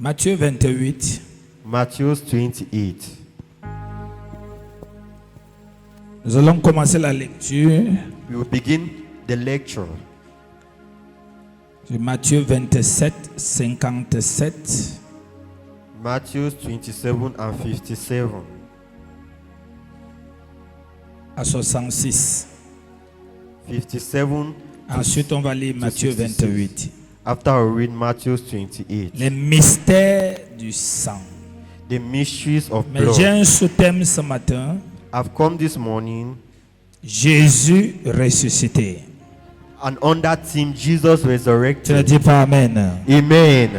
Matthieu 28. Matthew 28. Nous allons commencer la lecture We will begin the lecture. de Matthieu 27, 57 Matthew 27 and 57 à 66. 57. Ensuite, on va lire Matthieu 28. After I read Matthew 28, Les mystères du sang. the mysteries of Mais j'ai blood. un sous-thème ce matin. I've come this morning, Jésus ressuscité. and on that theme, Jesus Tu ne resurrected. dis pas Amen. Amen.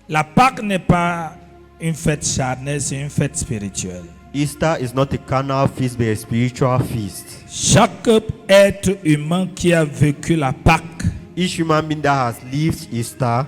La Pâque n'est pas une fête charnelle, c'est une fête spirituelle. Easter is not a carnal feast, but a spiritual feast. Chaque être humain qui a vécu la Pâque Each human being that has lived Easter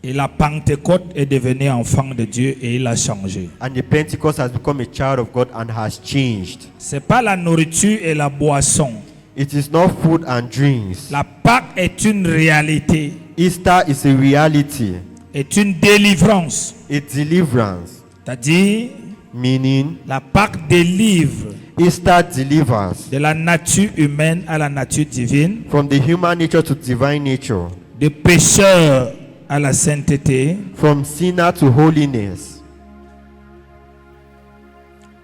et la Pentecôte est devenu enfant de Dieu et il a changé. and the Pentecost has become a child of God and has changed. C'est pas la nourriture et la boisson. It is not food and drinks. La Pâque est une réalité, Easter is a reality, est une délivrance. a deliverance, C'est-à-dire, meaning la Pâque délivre Easter delivers de la nature humaine à la nature divine, from the human nature to divine nature, de pécheur à la sainteté, from sinner to holiness,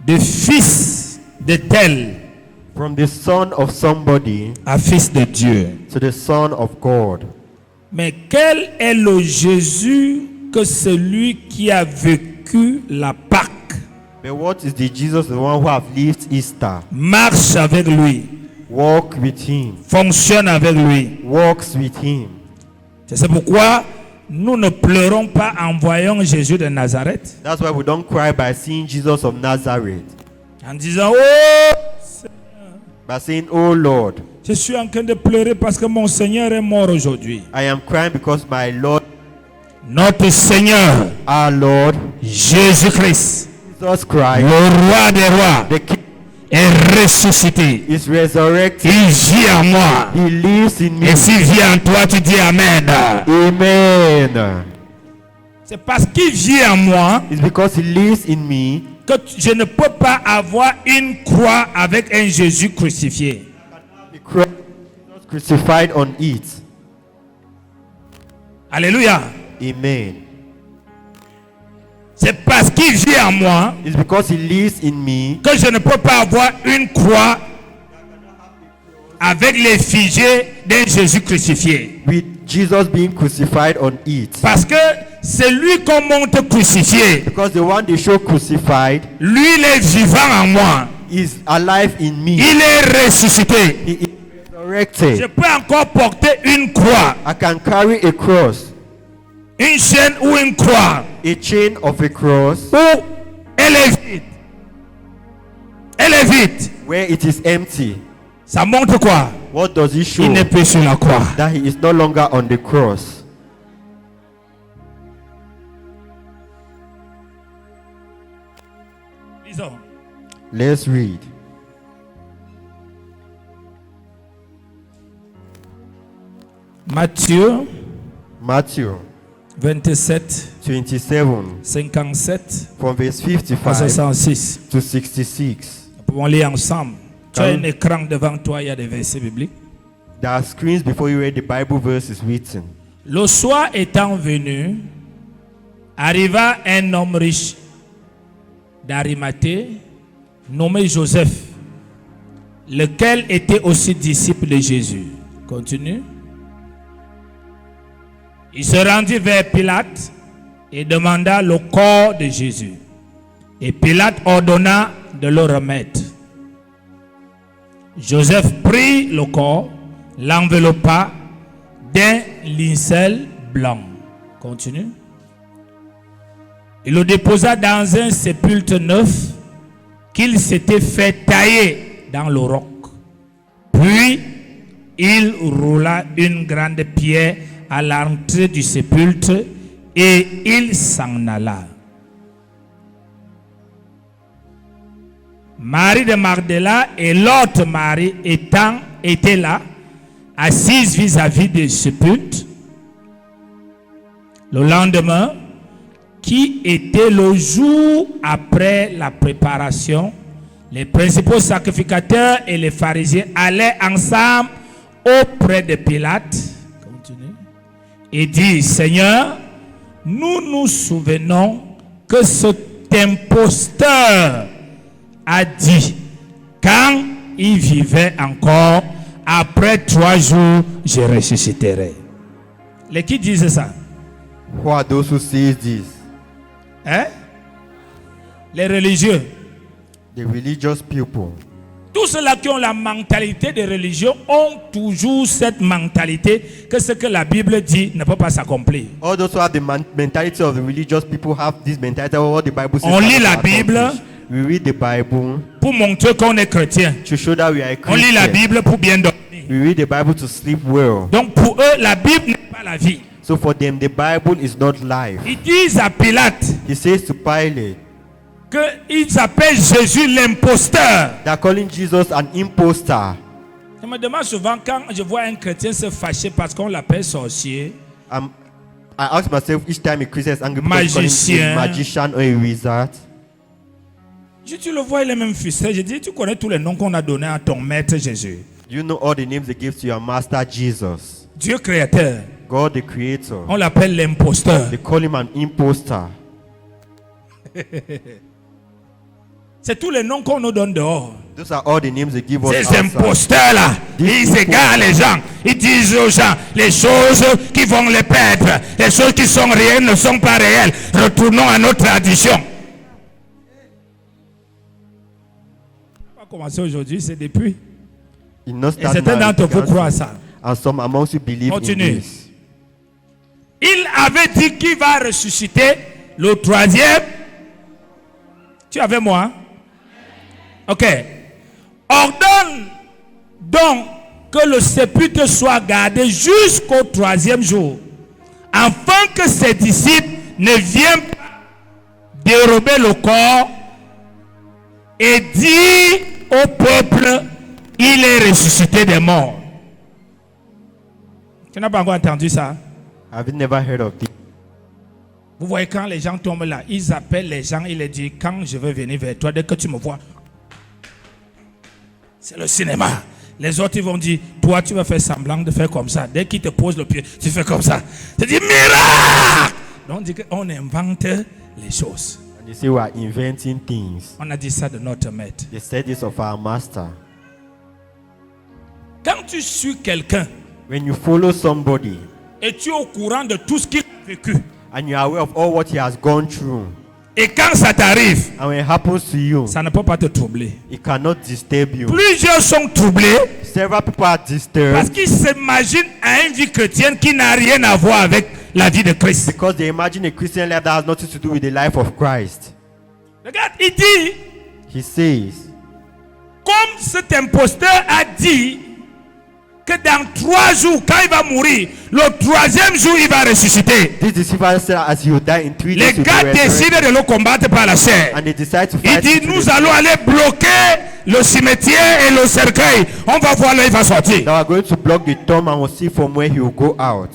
de fils de tel from the son of somebody à fils de Dieu. to the son of God. Mais quel est le Jésus que celui qui a vécu la Pâque But what is the Jesus, the one who have lived Easter? marche avec lui, Walk with him, fonctionne avec lui? walks with him. C'est pourquoi nous ne pleurons pas en voyant Jésus de Nazareth, That's why we don't cry by seeing Jesus of Nazareth, en disant « Oh, by saying, "Oh Lord, je suis en train de pleurer parce que mon Seigneur est mort aujourd'hui. I am crying because my Lord, » Notre Seigneur, our Lord, Jésus-Christ, Jesus Christ, le roi des rois, the King, est ressuscité. is resurrected. Il vit en moi. He lives in me. Et s'il vit en toi, tu dis Amen. Amen. C'est parce qu'il vit en moi It's because he lives in me que je ne peux pas avoir une croix avec un Jésus crucifié. the cross was crucified on it. Alléluia. Amen. C'est parce qu'il vit en moi It's because he lives in me que je ne peux pas avoir une croix avec l'effigie d'un Jésus crucifié. with Jesus being crucified on it. Parce que c'est lui qu'on monte crucifié. Because the one they show crucified Lui, il est vivant en moi. is alive in me. Il est ressuscité. He is Je resurrected. peux encore porter une croix, I can carry a cross, une chaîne ou une croix. a chain of a cross, Où elle est vide. Elle est vide. where it is empty. Ça montre quoi? What does it show? Il n'est plus sur la croix. That he is no longer on the cross. Lisons. Let's read. Matthieu Matthew 27, 27 57 from verse à 55 66. to 66. Nous pouvons lire ensemble. Tu as un écran devant toi, il y a des versets bibliques. There are screens before you read the Bible verses written. Le soir étant venu, arriva un homme riche d'Arimathée, nommé Joseph, lequel était aussi disciple de Jésus. Continue. Il se rendit vers Pilate et demanda le corps de Jésus. Et Pilate ordonna de le remettre. Joseph prit le corps, l'enveloppa d'un linceul blanc. Continue. Il le déposa dans un sépulcre neuf qu'il s'était fait tailler dans le roc. Puis il roula une grande pierre à l'entrée du sépulcre et il s'en alla. Marie de Magdala et l'autre Marie étaient là, assises vis-à-vis du sépulcre. Le lendemain, qui était le jour après la préparation, les principaux sacrificateurs et les pharisiens allaient ensemble auprès de Pilate. Continue. Et dit, Seigneur, nous nous souvenons que cet imposteur a dit, quand il vivait encore, après 3 jours, je ressusciterai. Les qui disent ça? Who are those who say this? Hein? Les religieux. The religious people. Tous ceux-là qui ont la mentalité de religion ont toujours cette mentalité que ce que la Bible dit ne peut pas s'accomplir. All those who have the mentality of the religious people have this mentality of what the Bible says. On lit la Bible. We read the Bible Pour montrer qu'on est chrétien. to show that we are On lit la Christians. Bible pour bien dormir. We read the Bible to sleep well. Donc pour eux, la Bible n'est pas la vie. So for them, the Bible is not life. Ils disent à Pilate He says to Pilate, qu'ils appellent Jésus l'imposteur. they are calling Jesus an impostor. Je me demande souvent quand je vois un chrétien se fâcher parce qu'on l'appelle sorcier, I ask myself each time a Christian is angry because calling him a magician or a wizard. tu le vois, il est même frustré. Je dis, tu connais tous les noms qu'on a donnés à ton maître Jésus. Do you know all the names they give to your master Jesus? Dieu créateur, God the creator. on l'appelle l'imposteur. They call him an impostor. C'est tous les noms qu'on nous donne dehors. Those are all the names they give us Ces outside. imposteurs-là, ils égarent les gens. Ils disent aux gens les choses qui vont les perdre. Les choses qui sont réelles ne sont pas réelles. Retournons à notre tradition. On va commencer aujourd'hui, c'est depuis. Il not Et start certains now, d'entre you vous can't croient à see. ça. And some amongst you believe Continue. in this. Il avait dit qu'il va ressusciter le 3e. Tu es avec moi? Ok. Ordonne donc que le sépulcre soit gardé jusqu'au 3e jour, afin que ses disciples ne viennent pas dérober le corps et dire au peuple, il est ressuscité des morts. Tu n'as pas encore entendu ça? Have you never heard of this? Vous voyez, quand les gens tombent là, ils appellent les gens, ils leur disent, quand je vais venir vers toi, dès que tu me vois, c'est le cinéma. Les autres, ils vont dire, toi, tu vas faire semblant de faire comme ça. Dès qu'ils te posent le pied, tu fais comme ça. Tu dis, miracle! Donc, on dit qu'on invente les choses. And they say we are inventing things. On a dit ça de notre maître. They said this of our master. Quand tu suis quelqu'un When you follow somebody et tu es au courant de tout ce qu'il a vécu, and you are aware of all what he has gone through, et quand ça t'arrive, and when it happens to you, ça ne peut pas te troubler. it cannot disturb you. Plusieurs sont troublés Several people are parce disturbed qu'ils s'imaginent à une vie chrétienne qui n'a rien à voir avec la vie de Christ. because they imagine a Christian life that has nothing to do with the life of Christ. Regarde, il dit, He says, comme cet imposteur a dit que dans 3 jours, quand il va mourir, le 3e jour, il va ressusciter. this deceiver said as he will die in 3 days, Les he will gars be resurrected. décident de le combattre par la chair. And they decide to Il fight dit, him to nous the allons aller bloquer le cimetière et le cercueil. On va voir là, il va sortir. They are going to block the tomb and we'll see from where he will go out.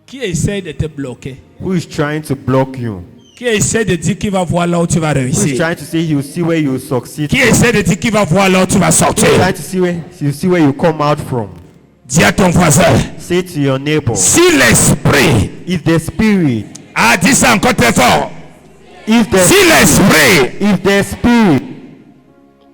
Qui essaie de te bloquer? Who is trying to block you? Qui essaie de dire qu'il va voir là où tu vas Who is réussir? trying to say he will see where you will succeed? Qui essaie de dire qu'il va voir là où tu vas Who sortir? is trying to see where you come out from? Dis à ton voisin, Say to your neighbor, si l'esprit, if the spirit, a dit ça encore très fort, if the si l'esprit spirit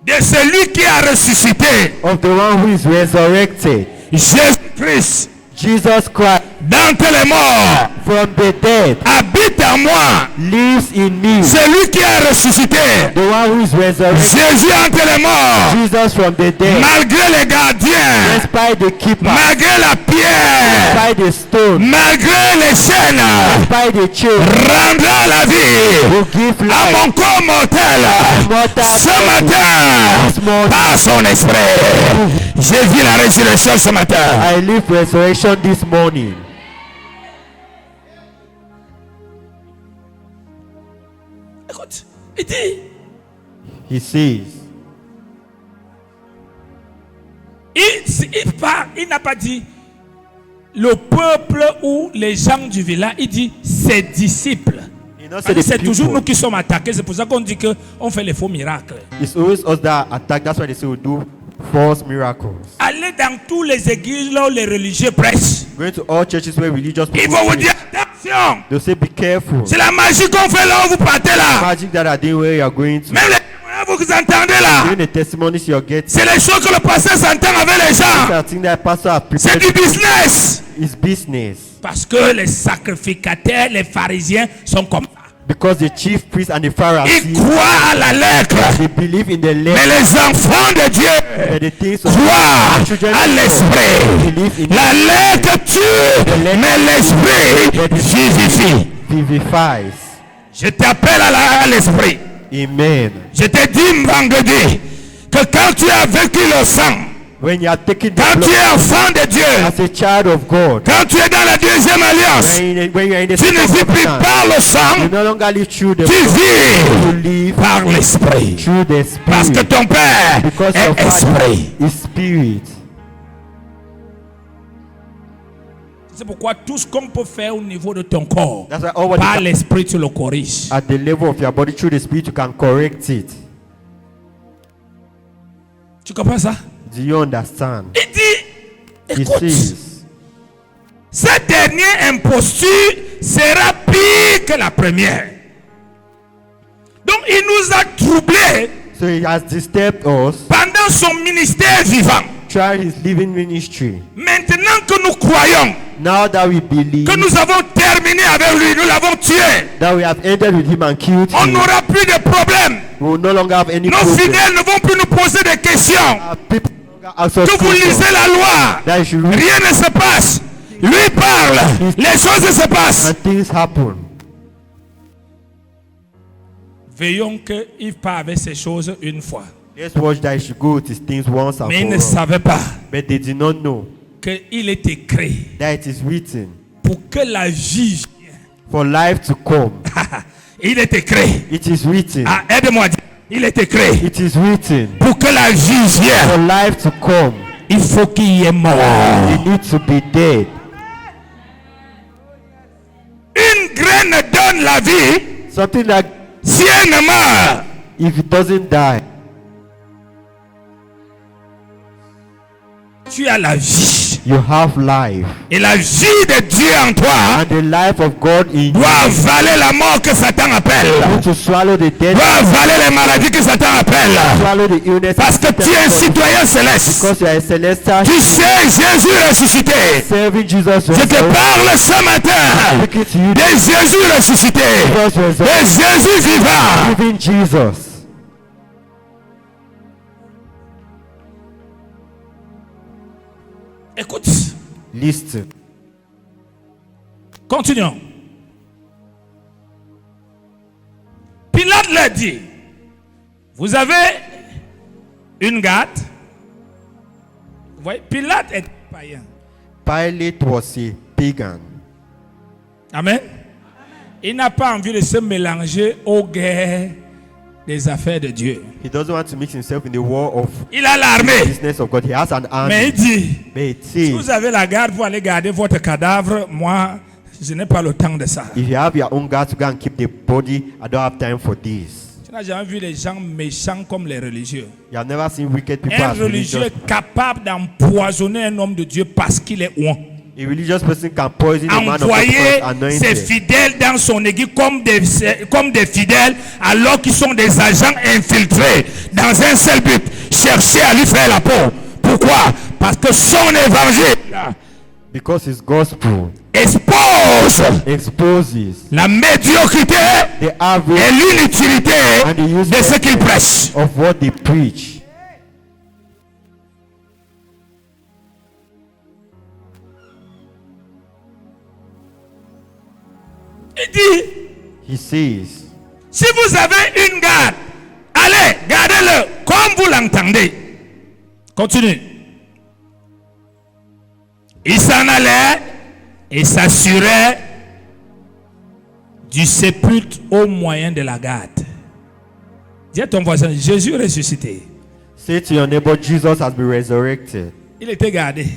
de celui qui a ressuscité of the one who is resurrected, Jésus-Christ Jesus Christ, d'entre les morts from the dead, habite en moi, lives in me, celui qui a ressuscité the one who is resurrected, Jésus entre les morts, Jesus from the dead, malgré les gardiens, despite the keeper, malgré la pierre, despite the stone, malgré les chaînes, despite the chain, rendra la vie will give à life. mon corps mortel Mortal ce body. matin This morning, par son esprit. J'ai vu la résurrection ce matin. I live resurrection this morning. Écoute, il dit, He says, il n'a pas dit le peuple ou les gens du village, il dit ses disciples. not say the C'est toujours nous people. qui sommes attaqués. C'est pour ça qu'on dit qu'on fait les faux miracles. It's always us that attack. That's why they say we do false miracles. Allez dans tous les églises là où les religieux prêchent. Going to all churches where religious Ils people vont vous preach, dire attention. they'll say be careful. C'est la magie qu'on fait là où vous partez là. Magic that are doing where you are going to. Même les témoignages que vous entendez là. During the testimonies you're getting. C'est les choses que le pasteur s'entend avec les gens. I think that pastor have C'est prepared du business. his business. Parce que les sacrificateurs, les pharisiens sont comme ça. Because the chief priests and the Ils Pharisees, croient à la lettre. they believe in the Mais letter les enfants de Dieu and the things of croient the children à of God. l'esprit. Believe in La lettre tue, mais l'esprit vivifie. vivifies. Je t'appelle à l'esprit. Amen. Je te dis vendredi que quand tu as vécu le sang, When you are taking the quand tu blood es enfant de Dieu, as a child of God, quand tu es dans la deuxième alliance, when you are in the tu ne vis plus covenant, par le sang, you no longer live through the tu blood, you vis live par l'esprit. through the Parce que spirit. ton Père Because your est Father esprit. is spirit. C'est pourquoi tout ce qu'on peut faire au niveau de ton corps, That's why all what par you can, l'esprit, tu le corriges. at the level of your body through the spirit, you can correct it. Tu comprends ça? Do you understand? Il dit, He écoute, says, cette dernière imposture sera pire que la première. Donc il nous a troublés so he has disturbed us pendant son ministère vivant. throughout his living ministry. Maintenant que nous croyons Now that we believe que nous avons terminé avec lui, nous l'avons tué, that we have ended with him and killed on him, n'aura plus de problème. we will no longer have any Nos problem. fidèles ne vont plus nous poser des questions. People no longer ask us Que vous questions. lisez la loi, That you should read rien ne se passe. Lui parle, les choses se passent. and things happen. Veillons que Yves part avec ces choses une fois. Let's watch that he should go with his things once and Mais il for ne all. savait pas But they did not know qu'il est écrit that it is written pour que la vie vienne. for life to come. Il est écrit. It is written. Ah, aide-moi à dire. Il est écrit. It is written Pour que la vie for vienne, life to come. il faut qu'il y ait mort. You need to be dead. Une graine donne la vie Something that si elle ne meurt. if it doesn't die, Tu as la vie. you have life. Et la vie de Dieu en toi And the life of God in you doit avaler la mort que Satan appelle. need to swallow the death, Doit avaler les maladies que Satan appelle. swallow the illness. Parce que tu es un citoyen céleste. Because you are a celestial Tu sais Jésus ressuscité. serving Jesus. Je te parle ce matin Speaking to you, de Jésus ressuscité. Jesus De Jésus vivant. living Jesus. Écoute, Listen. continuons. Pilate leur dit, vous avez une garde. Vous voyez, Pilate est païen. Pilate was a pagan. Amen. Il n'a pas envie de se mélanger aux guerres des affaires de Dieu. He doesn't want to mix himself in the war of Il a l'armée. business of God. He has an Mais il army. dit, But it si says, vous avez la garde pour aller garder votre cadavre, moi, je n'ai pas le temps de ça. if you have your own guard to go and keep the body, I don't have time for this. Tu n'as jamais vu les gens méchants comme les religieux. You have never seen wicked people Un as religieux religious. est capable d'empoisonner un homme de Dieu parce qu'il est ouin. A religious person can poison a man of God Envoyer because ses anointed. fidèles dans son église comme des fidèles alors qu'ils sont des agents infiltrés dans un seul but, chercher à lui faire la peau. Pourquoi? Parce que son évangile Because his gospel expose exposes la médiocrité the et average l'inutilité and the de ce qu'il uselessness prêche. of what they preach. Il dit, He says, si vous avez une garde, allez, gardez-le comme vous l'entendez. Continue. Il s'en allait et s'assurait du sépulcre au moyen de la garde. Dis à ton voisin, Jésus ressuscité. say to your neighbor, Jesus has been resurrected. Il était gardé,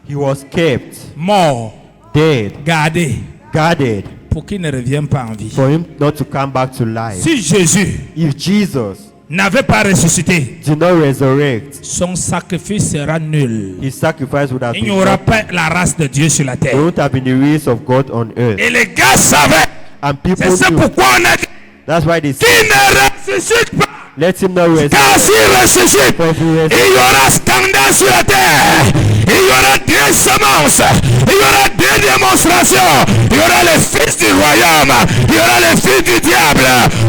He was kept, mort, dead, gardé. guarded. pour qu'il ne revienne pas en vie. for him not to come back to life. Si Jésus If Jesus n'avait pas ressuscité, did not resurrect, son sacrifice sera nul. his sacrifice would have Il n'y been aura nothing. pas la race de Dieu sur la There terre. won't have been the race of God on earth. Et les gars savaient. And people C'est ça knew. pourquoi on a dit That's why they qu'il said, ne ressuscite pas. let him not resurrect. Car s'il ressuscite, For if he il resurrects, y aura scandale sur la terre. Il y aura des semences. Il y aura des démonstrations. Il y aura les fils du royaume. Il y aura les fils du diable.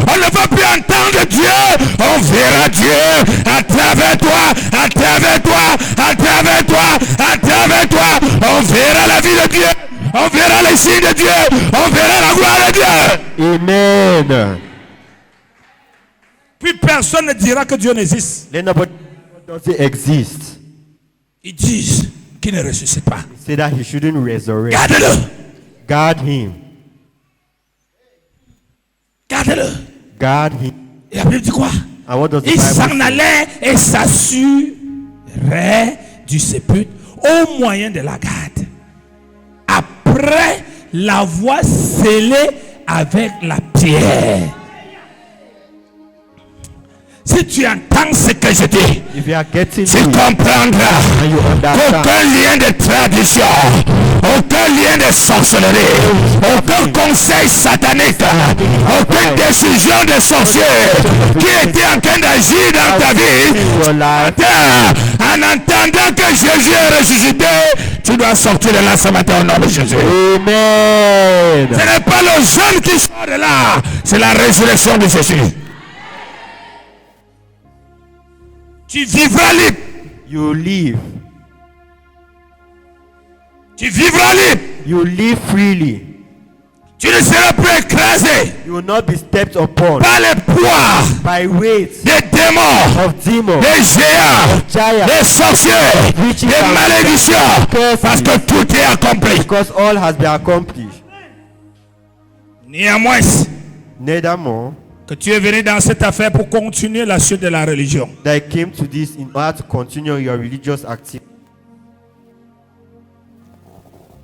On ne va plus entendre Dieu. On verra Dieu à travers toi, à travers toi, à travers toi, à travers toi. On verra la vie de Dieu. On verra les signes de Dieu. On verra la gloire de Dieu. amen. Puis personne ne dira que Dieu n'existe. Let nobody doesn't exist. Ils disent qu'il ne ressuscite pas. Say that he shouldn't resurrect. Garde-le. Guard him. Garde-le. Guard him. Et la Bible dit quoi? And what does the Il Bible s'en say? allait et s'assurait du sépulcre au moyen de la garde. Après l'avoir scellé avec la pierre. Si tu entends ce que je dis, If you are getting tu it comprendras and you understand, qu'aucun lien de tradition, aucun lien de sorcellerie, aucun conseil satanique, aucune décision de sorcier qui était en train d'agir dans ta vie, your life, attends, en entendant que Jésus est ressuscité, tu dois sortir de là ce matin au nom de Jésus. amen. Ce n'est pas le jeune qui sort de là, c'est la résurrection de Jésus. Tu vivras libre. You live. Tu vivras libre. You live freely. Tu ne seras plus écrasé You will not be stepped upon par les poids by weights des démons, of demons, des géants, giants, des sorciers, des malédictions, parce que tout est accompli. because all has been accomplished. Néanmoins, Neithermore, que tu es venu dans cette affaire pour continuer la suite de la religion. that I came to this in order to continue your religious activity.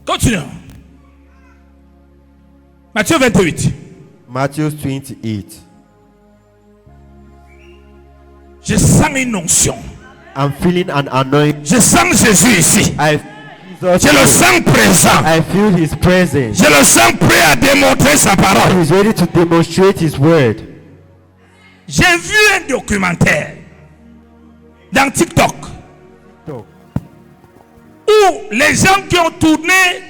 Continuons. Matthieu 28. Matthew 28. Je sens une onction. I'm feeling an anointing. Je sens Jésus ici. I Je feel le Jesus. sens présent. I feel his presence. Je le sens prêt à démontrer sa parole. He's ready to demonstrate his word. J'ai vu un documentaire dans TikTok So, où les gens qui ont tourné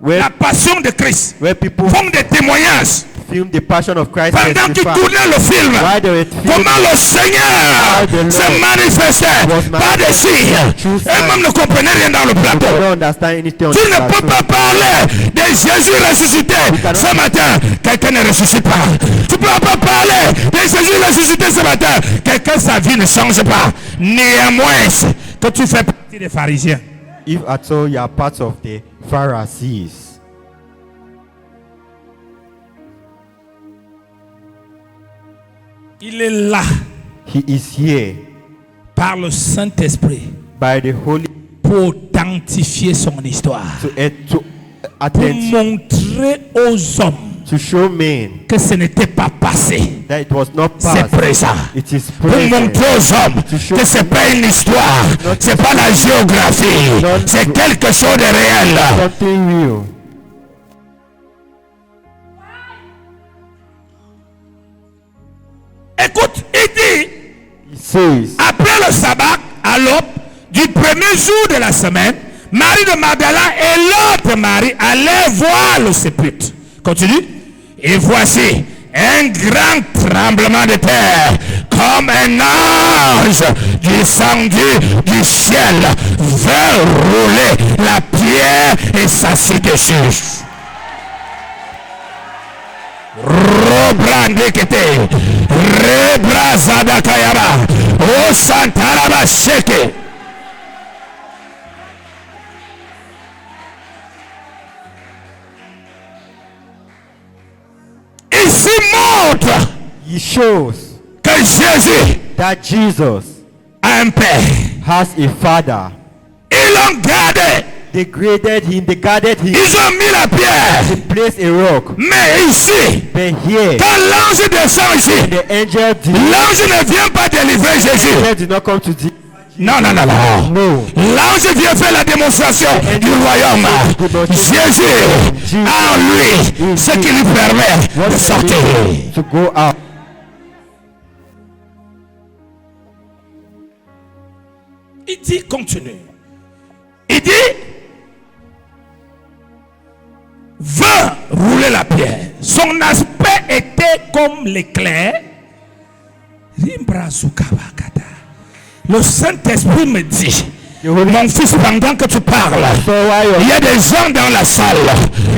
la where, passion de Christ where people font des témoignages film the passion of Christ pendant qu'ils testify tournaient le film. why they were filming Comment le Seigneur the Lord se manifestait was par des signes. True Eux-mêmes ne comprenaient rien dans le I plateau. don't understand anything on Tu the ne peux platform. pas parler de Jésus ressuscité ce matin. Quelqu'un ne ressuscite pas. Tu ne peux pas parler de Jésus ressuscité ce matin. Quelqu'un, sa vie ne change pas. Néanmoins, que tu fais partie des pharisiens. If at all you are part of the Pharisees, Il est là he is here par le Saint-Esprit by the Holy pour authentifier son histoire. to Pour attend montrer aux hommes to show men que ce n'était pas passé. that it was not C'est past, présent. it is Pour present. montrer aux hommes que c'est pas une histoire, c'est pas la géographie, c'est quelque chose de réel. Something real. Écoute, il dit, He says, après le sabbat, à l'aube du premier jour de la semaine, Marie de Magdala et l'autre Marie allaient voir le sépulcre. Continue. Et voici un grand tremblement de terre, comme un ange descendu du ciel, vint rouler la pierre et s'assit dessus. Robrandekete, Rebrazadakayaba, O Santaraba Sheke. Ici montre he shows que Jésus that Jesus a un père. has a father. Ils l'ont gardé They graded him, they guarded him. Ils ont mis la pierre. They placed a rock. Mais ici, But here, quand l'ange descend ici, the angel l'ange ne vient pas délivrer Jésus. did not come to Non. No. L'ange vient faire la démonstration du royaume. Jésus a en lui ce qui lui permet de sortir. To go out. Il dit, continue. Il dit, va rouler la pierre. Son aspect était comme l'éclair. Le Saint-Esprit me dit, mon fils, pendant que tu parles, il y a des gens dans la salle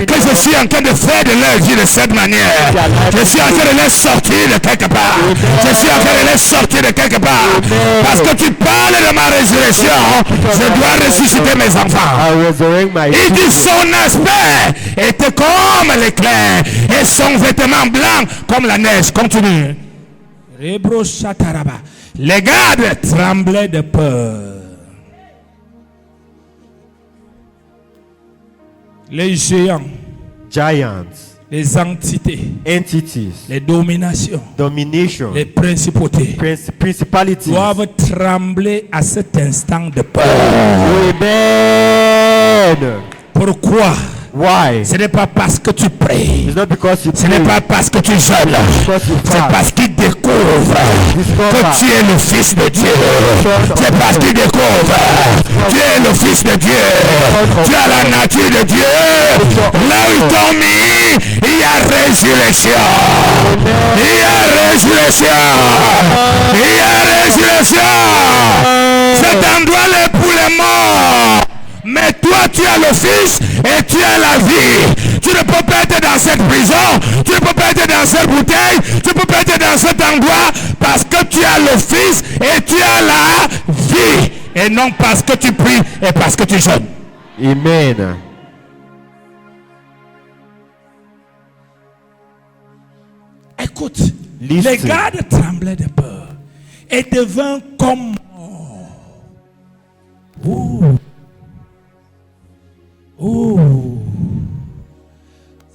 que je suis en train de faire de leur vie de cette manière. Je suis en train de les sortir de quelque part. Je suis en train de les sortir de quelque part. Parce que tu parles de ma résurrection, je dois ressusciter mes enfants. Il dit son aspect était comme l'éclair et son vêtement blanc comme la neige. Continue. Les gardes tremblaient de peur. Les géants, Giants, les entités, entities, les dominations, domination, les principautés principalities doivent trembler à cet instant de peur. Amen. Pourquoi? Why? Ce n'est pas parce que tu pries. It's not because you Ce n'est pas parce que tu jeûnes. C'est parce qu'il découvre que tu es le Fils de Dieu. C'est parce qu'il découvre tu es le Fils de Dieu. Tu as la nature de Dieu. Là où ils t'ont mis, il y a résurrection. Il y a résurrection. Il y a résurrection. Cet endroit est pour les morts. Mais toi, tu as le Fils et tu as la vie. Tu ne peux pas être dans cette prison. Tu ne peux pas être dans cette bouteille. Tu ne peux pas être dans cet endroit parce que tu as le Fils et tu as la vie. Et non parce que tu pries et parce que tu jeûnes. Amen. Écoute, Listen. les gardes tremblaient de peur et devinrent comme morts.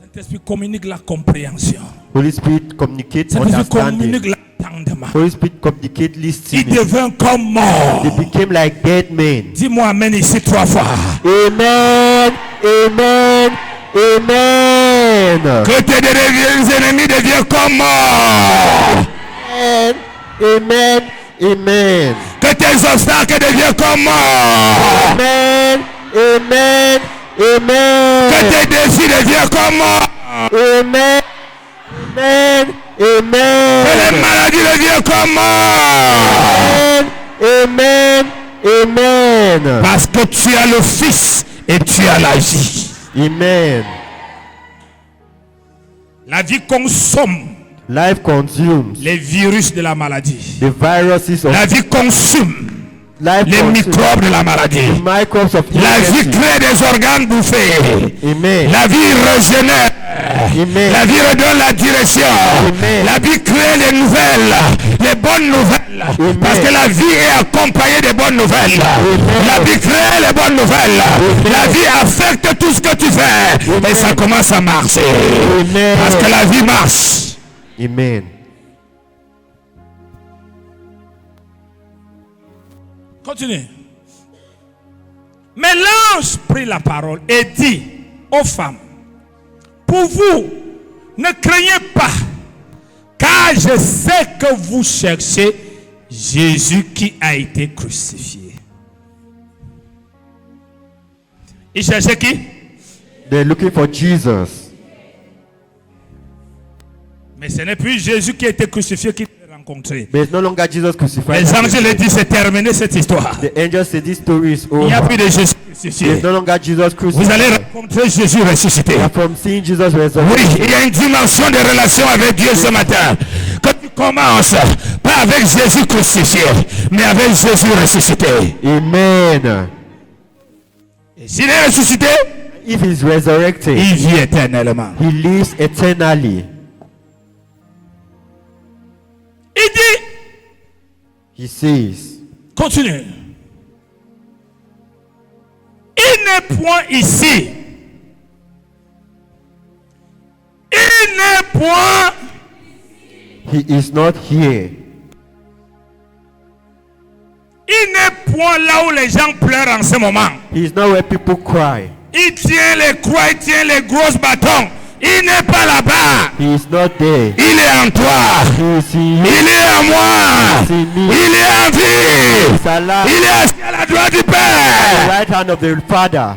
Saint-Esprit communique la compréhension. Holy Spirit communicate Saint-Esprit understanding. communique l'entendement. Holy Spirit communicate Ils listening. devinrent comme morts. They became like dead men. Dis-moi amen ici 3 fois. Amen. Amen. Amen. Que tes ennemis deviennent comme morts. Amen. Amen. Amen. Que tes obstacles deviennent comme morts. Amen. Amen. Amen. Que tes défis deviennent comme morts. Amen. Amen. Amen. Que les maladies deviennent comme morts. Amen. Amen. Parce que tu as le Fils et tu as la vie. Amen. La vie consomme Life consumes les virus de la maladie. the viruses of La vie consomme life les consumes microbes de la maladie. the microbes of La vie illness. crée des organes bouffés. Amen. La vie régénère. Amen. La vie redonne la direction. Amen. La vie crée les nouvelles, les bonnes nouvelles. Amen. Parce que la vie est accompagnée des bonnes nouvelles. Amen. La vie crée les bonnes nouvelles. Amen. La vie affecte tout ce que tu fais. Amen. Et ça commence à marcher. Amen. Parce que la vie marche. Amen. Continue. Mais l'ange prit la parole et dit aux femmes, pour vous, ne craignez pas, car je sais que vous cherchez Jésus qui a été crucifié. Il cherchait qui? They're looking for Jesus. Mais ce n'est plus Jésus qui a été crucifié qui l'a rencontré. But it's no longer Jesus crucified. Les anges lui disent, c'est terminé cette histoire. The angel said this story is Il n'y a over. plus de Jésus crucifié. There's no longer Jesus crucified. Vous allez rencontrer Jésus ressuscité. From seeing Jesus Oui, resurrected. il y a une dimension de relation avec Dieu ce matin. Que tu commences, pas avec Jésus crucifié, mais avec Jésus ressuscité. Amen. Et s'il est ressuscité, If he's resurrected, il vit éternellement. he lives eternally. Il dit, He says, continue. Il n'est point ici. Il n'est point. He is not here. Il n'est point là où les gens pleurent en ce moment. He is not where people cry. Il tient les croix, il tient les grosses bâtons. Il n'est pas là-bas. He is not there. Il est en toi. He is in you. Il est en moi. He is in me. Il est en vie. He is alive. Il est assis à la droite du At the Père. right hand of the Father.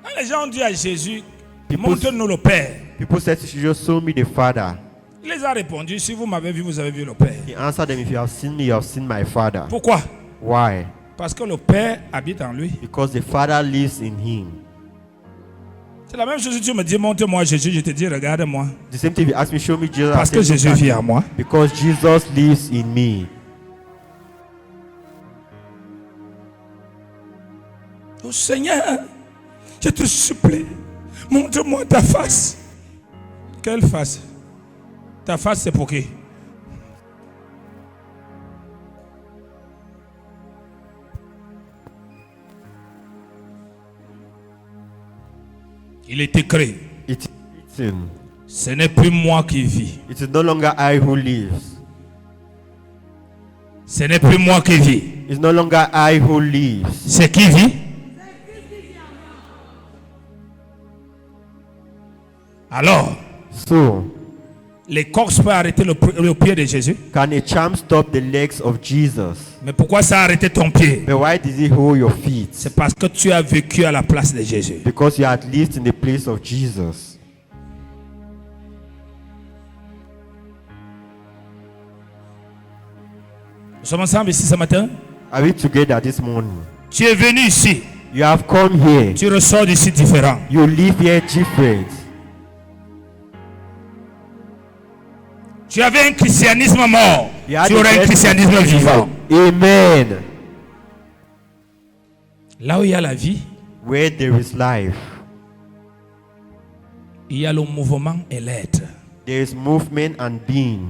Quand les gens ont dit à Jésus, People- montre-nous le Père. People said to Jesus, show me the Father. Il les a répondu, si vous m'avez vu, vous avez vu le Père. He answered them, if you have seen me, you have seen my Father. Pourquoi? Why? Parce que le Père habite en lui. Because the Father lives in him. C'est la même chose si tu me dis, montre-moi Jésus, je te dis, regarde-moi. The same thing if you ask me, show me Jesus. Parce I que say, Jésus look at vit me. en moi. Because Jesus lives in me. Oh Seigneur, je te supplie, montre-moi ta face. Quelle face? Ta face, c'est pour qui? Il est écrit, It is written. ce n'est plus moi qui vis. It is no longer I who lives. Ce n'est plus moi qui vis. It's no longer I who lives. C'est qui vit? Alors, So, l'écorce peut arrêter le pied de Jésus. can a charm stop the legs of Jesus? Mais pourquoi ça a arrêté ton pied? But why did he hold your feet? C'est parce que tu as vécu à la place de Jésus. Because you had lived in the place of Jesus. Nous sommes ensemble ici ce matin. Are we together this morning? Tu es venu ici. You have come here. Tu ressors d'ici différent. You live here different. Tu avais un christianisme mort. You had Tu auras un a christianisme vivant. Amen. Là où il y a la vie, Where there is life, il y a le mouvement et l'être. there is movement and being.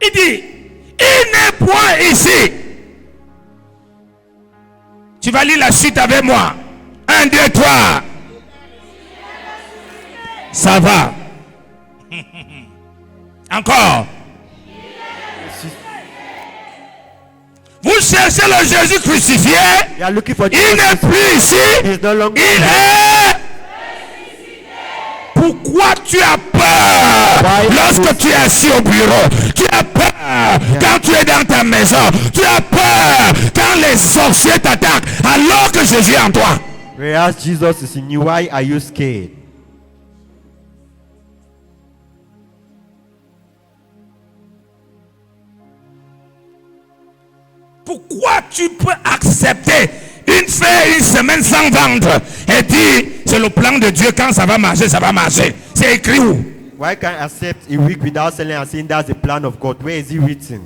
Il dit, il n'est point ici. Tu vas lire la suite avec moi. 1, 2, 3. Ça va. Encore. Vous cherchez le Jésus crucifié. You are looking for Il n'est Jesus. plus ici. He is no longer Il here. est. Pourquoi tu as peur Why lorsque tu es assis au bureau? Tu as peur quand tu es dans ta maison. Tu as peur quand les sorciers t'attaquent alors que Jésus est en toi. Whereas Jesus is in you, why are you scared? Pourquoi tu peux accepter une semaine sans vendre et dire c'est le plan de Dieu, quand ça va marcher, ça va marcher? C'est écrit où? Why can't I accept a week without selling and saying that's the plan of God? Where is it written?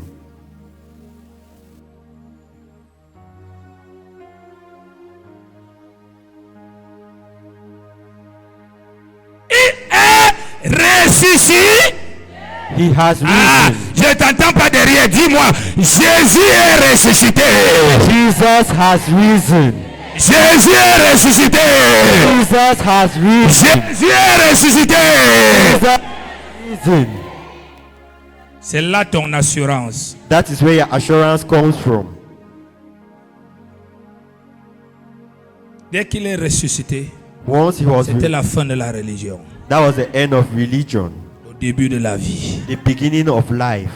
Il est ressuscité. He has Ah, risen. je t'entends pas derrière. Dis-moi, Jésus est ressuscité. Jesus has risen. Jésus est ressuscité. Jesus has risen. Jésus est ressuscité. Jesus has risen. C'est là ton assurance. That is where your assurance comes from. Dès qu'il est ressuscité, Once he was c'était la fin de la religion, that was the end of religion, le début de la vie. the beginning of life.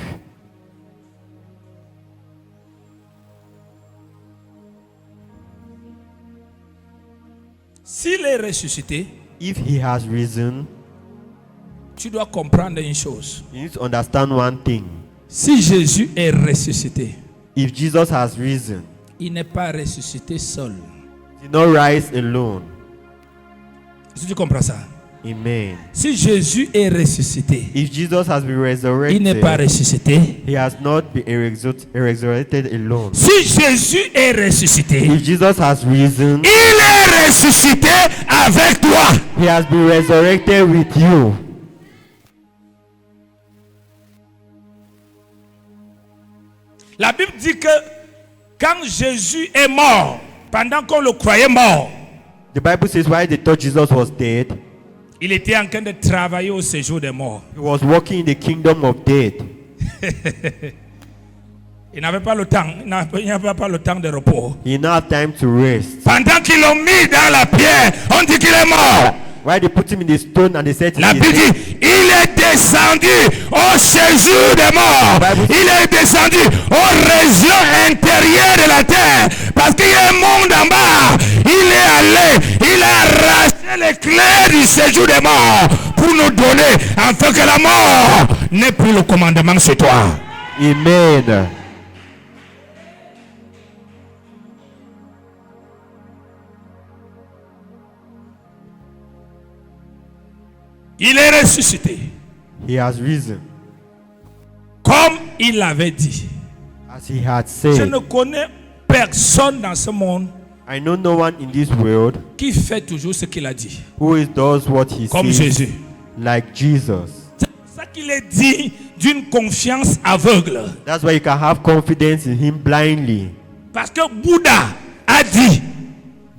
S'il est ressuscité, If he has risen, tu dois comprendre une chose. you need to understand one thing. Si Jésus est ressuscité, If Jesus has risen, il n'est pas ressuscité seul. he did not rise alone. Est-ce que tu comprends ça? Amen. Si Jésus est ressuscité, If Jesus has been resurrected, il n'est pas ressuscité. he has not been resurrected alone. Si Jésus est ressuscité, If Jesus has risen, il est ressuscité avec toi. he has been resurrected with you. La Bible dit que quand Jésus est mort, pendant qu'on le croyait mort, The Bible says while they thought Jesus was dead, il était en train de travailler au séjour des morts. he was walking in the kingdom of death. Il n'avait pas le temps, il n'avait pas le temps de repos. He did not have time to rest. Pendant qu'ils l'ont mis dans la pierre, on dit qu'il est mort. Why they put him in the stone and they said La he is Bible dead? dit, il est descendu au séjour des morts. Il est descendu aux régions intérieures de la terre. Parce qu'il y a un monde en bas. Il est allé, il a arraché les clés du séjour des morts pour nous donner, afin que la mort n'ait plus le commandement sur toi. Amen. Il est ressuscité. He has risen. Comme il l'avait dit. As he had Je said, ne connais personne dans ce monde I know no one in this world qui fait toujours ce qu'il a dit. does what he Comme says Jésus. like Jesus. C'est pour ça qu'il est dit d'une confiance aveugle. That's why you can have confidence in him blindly. Parce que Bouddha a dit,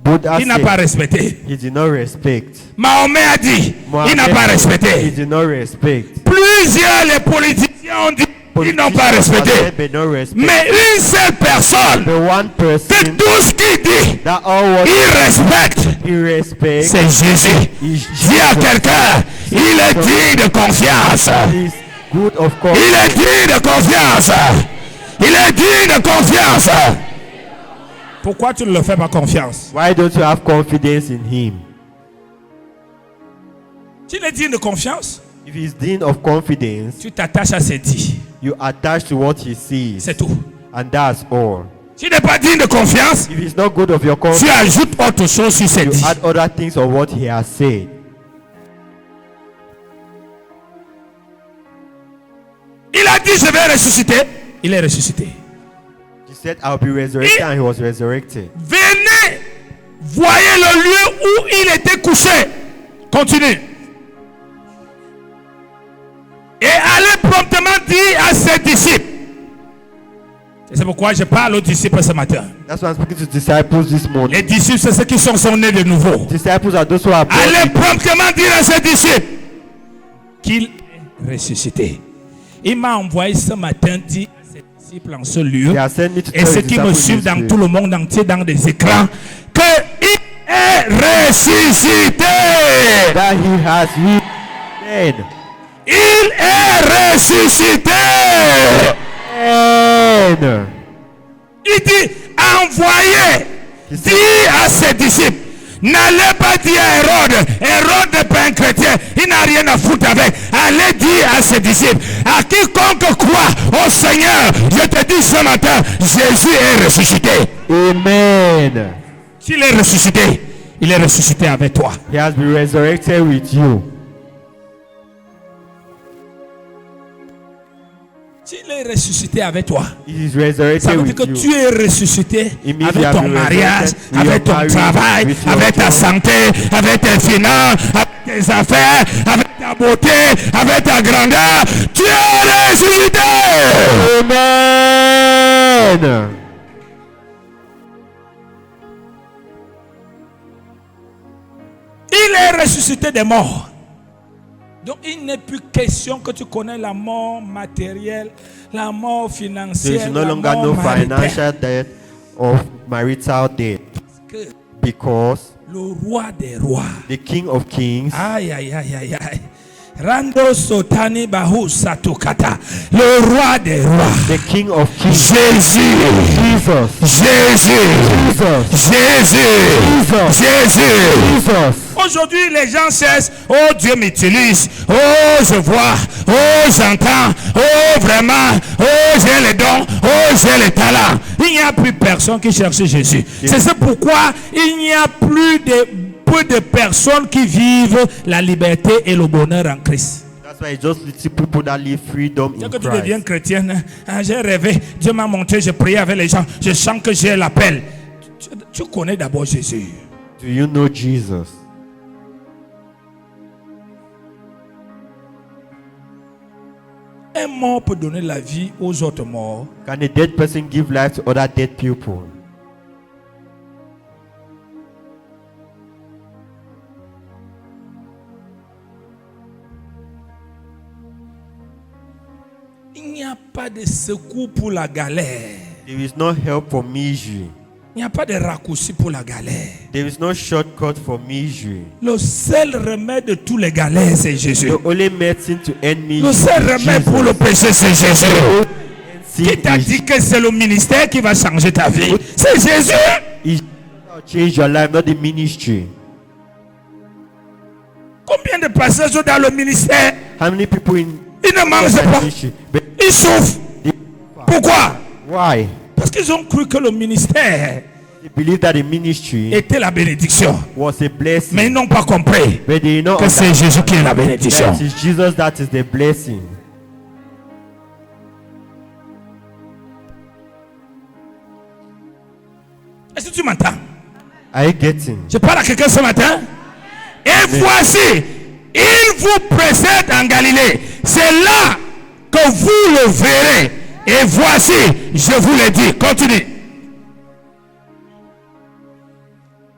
Buddha il n'a said pas respecté. he did not respect. Mahomet a dit, il n'a pas He respecté. did not respect. Plusieurs les politiciens ont dit, ils n'ont pas respecté. But no respect. Mais une seule personne, The one que person tout ce qu'il dit, that all what il respecte, he respects c'est Jésus. is Dis à quelqu'un, il est digne de confiance. is good of Il course. est digne de confiance. Il est digne de confiance. Pourquoi tu ne le fais pas confiance? Why don't you have confidence in him? S'il est digne de confiance, If he's dean of confidence, tu t'attaches à ses dits. you attach to what he sees, C'est tout. and that's all. S'il n'est pas digne de confiance, If he's not good of your tu confidence, ajoutes autre chose sur ses you dits. add other things of what he has said. Il a dit, je vais ressusciter. Il est ressuscité. He said, I'll be resurrected, and he was resurrected. Venez, voyez le lieu où il était couché. Continue. Et allez promptement dire à ses disciples. C'est pourquoi je parle aux disciples ce matin. That's why I'm speaking to disciples this morning. Les disciples, c'est ceux qui sont nés de nouveau. Disciples are those who are born Allez again. promptement dire à ses disciples qu'il est ressuscité. Il m'a envoyé ce matin dire à ses disciples en ce lieu, They have sent me to et tell ceux the qui me disciples suivent this dans day. tout le monde entier, dans des écrans, qu'il est ressuscité. That he has risen. Il est ressuscité. Amen. Il dit, envoyez, dit à ses disciples, n'allez pas dire à Hérode, Hérode n'est pas un chrétien, il n'a rien à foutre avec. Allez dire à ses disciples, à quiconque croit au Seigneur, je te dis ce matin, Jésus est ressuscité. Amen. S'il est ressuscité, il est ressuscité avec toi. He has been resurrected with you. S'il est ressuscité avec toi, He is resurrected ça veut dire with que you. tu es ressuscité It means you avec have ton been mariage, resurrected with avec your ton marriage, travail, with your avec ta job. santé, avec tes finances, avec tes affaires, avec ta beauté, avec ta grandeur. Tu es ressuscité. Amen. Il est ressuscité des morts. Donc il n'est plus question que tu connais la mort matérielle, la mort There financière, is no la longer mort no maritale. financial debt or marital debt, Que because le roi des rois. the King of Kings, Aïe, aïe, aïe, aïe, aïe. Rando Sotani Bahu Satukata. Le roi des rois. the King of Kings, Jésus. Jesus, Jésus. Jesus, Jésus. Jesus, Jésus. Jesus. Aujourd'hui, les gens cessent. Oh, Dieu m'utilise. Oh, je vois. Oh, j'entends. Oh, vraiment. Oh, j'ai les dons. Oh, j'ai les talents. Il n'y a plus personne qui cherche Jésus. C'est pourquoi il n'y a plus de peu de personnes qui vivent la liberté et le bonheur en Christ. That's why it's just little people that live freedom Dès in que tu deviens Christ. chrétienne, j'ai rêvé, Dieu m'a montré, j'ai prié avec les gens, je sens que j'ai l'appel. Tu connais d'abord Jésus. Do you know Jesus? Un mort peut donner la vie aux autres morts. Can a dead person give life to other dead people? Il n'y a pas de secours pour la galère. There is no help for misery. Il n'y a pas de raccourci pour la galère. There is no shortcut for misery. Le seul remède de tous les galères, c'est Jésus. The only medicine to end misery Le seul is remède pour Jesus. le péché, c'est Jésus. Sin Qui t'a is- dit que c'est le ministère qui va changer ta vie? C'est Jésus. is change your life, not the ministry. Combien de pasteurs sont dans le ministère? How many people in Ils ne mangent the pas. ministry? But Ils souffrent. Pourquoi? why? Parce qu'ils ont cru que le ministère They believe that the ministry était la bénédiction. was a blessing. Mais ils n'ont pas compris But they know que c'est Jésus qui est la bénédiction. that is Jesus that is the blessing. Est-ce que tu m'entends? Are you getting? Je parle à quelqu'un ce matin. Et voici, il vous précède en Galilée. C'est là que vous le verrez. Et voici, je vous l'ai dit. Continue.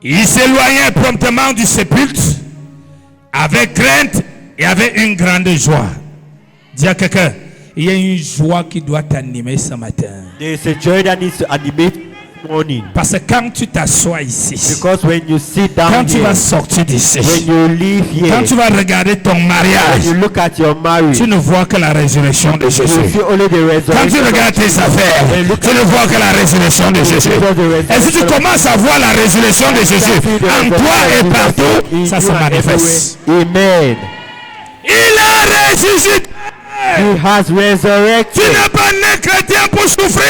Il s'éloignait promptement du sépulcre avec crainte et avec une grande joie. Dis à quelqu'un, il y a une joie qui doit t'animer ce matin. There is a joy that needs to animate this morning. Parce que quand tu t'assois ici, Because when you sit down quand tu here, vas sortir d'ici, when you live here, quand tu vas regarder ton when mariage, you look at your marriage, tu ne vois que la résurrection de you Jésus. see only the Quand tu resurrection. regardes tes affaires, tu ne vois que la résurrection de Jésus. Et si tu commences à voir la résurrection de Jésus en toi et partout, ça se manifeste. Amen. Il a ressuscité. He has Tu resurrected. n'es pas né chrétien pour souffrir.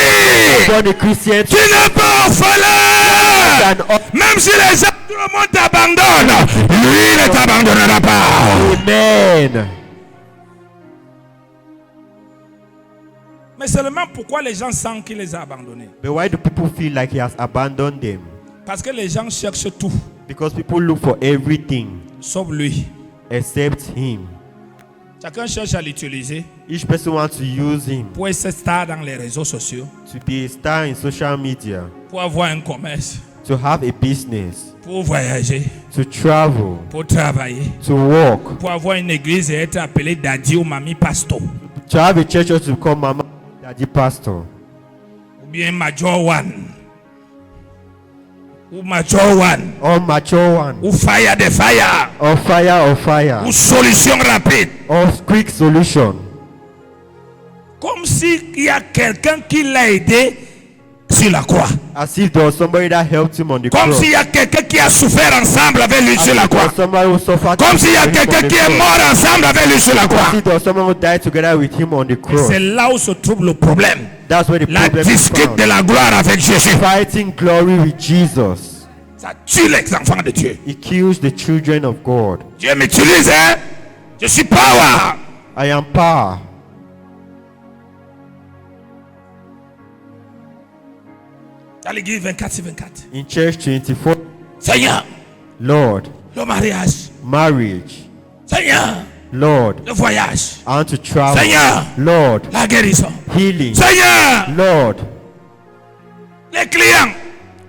Born a Christian. Tu n'es pas orphelin. Même si les gens, tout le monde t'abandonne, lui ne t'abandonnera pas. Amen. Mais seulement pourquoi les gens sentent qu'il les a abandonnés? But why do people feel like he has abandoned them? Parce que les gens cherchent tout, Because people look for everything sauf lui. except him. Chacun cherche à l'utiliser Each person wants to use him pour être star dans les réseaux sociaux, to be a star in social media, pour avoir un commerce, to have a business, pour voyager, to travel, pour travailler, to work, pour avoir une église et être appelé daddy ou mamie pastor, to have a church or to become mama, daddy, pastor, ou bien major one, ou major one, or mature one, ou fire de fire, or fire, ou solution rapide. or quick solution. Comme s'il y a quelqu'un qui l'a aidé sur la croix. As if there was somebody that helped him on the Comme cross. s'il y a quelqu'un qui a souffert ensemble avec lui As sur if la there was croix. somebody who suffered Comme s'il y a with him on quelqu'un the qui est cross. mort ensemble avec lui sur la croix. As if there was someone who died together with him on the cross. C'est là où se trouve le problème. That's where the La problem is discute found. de la gloire avec Jésus. Fighting glory with Jesus. Ça tue les enfants de Dieu. He kills the children of God. Dieu m'utilise, hein? Je suis power. I am power. Dans l'église 24/24. In church 24, Seigneur, Lord, le mariage. marriage. Seigneur, Lord, le voyage. I want to travel. Seigneur, Lord, la guérison. healing. Seigneur, Lord, les clients.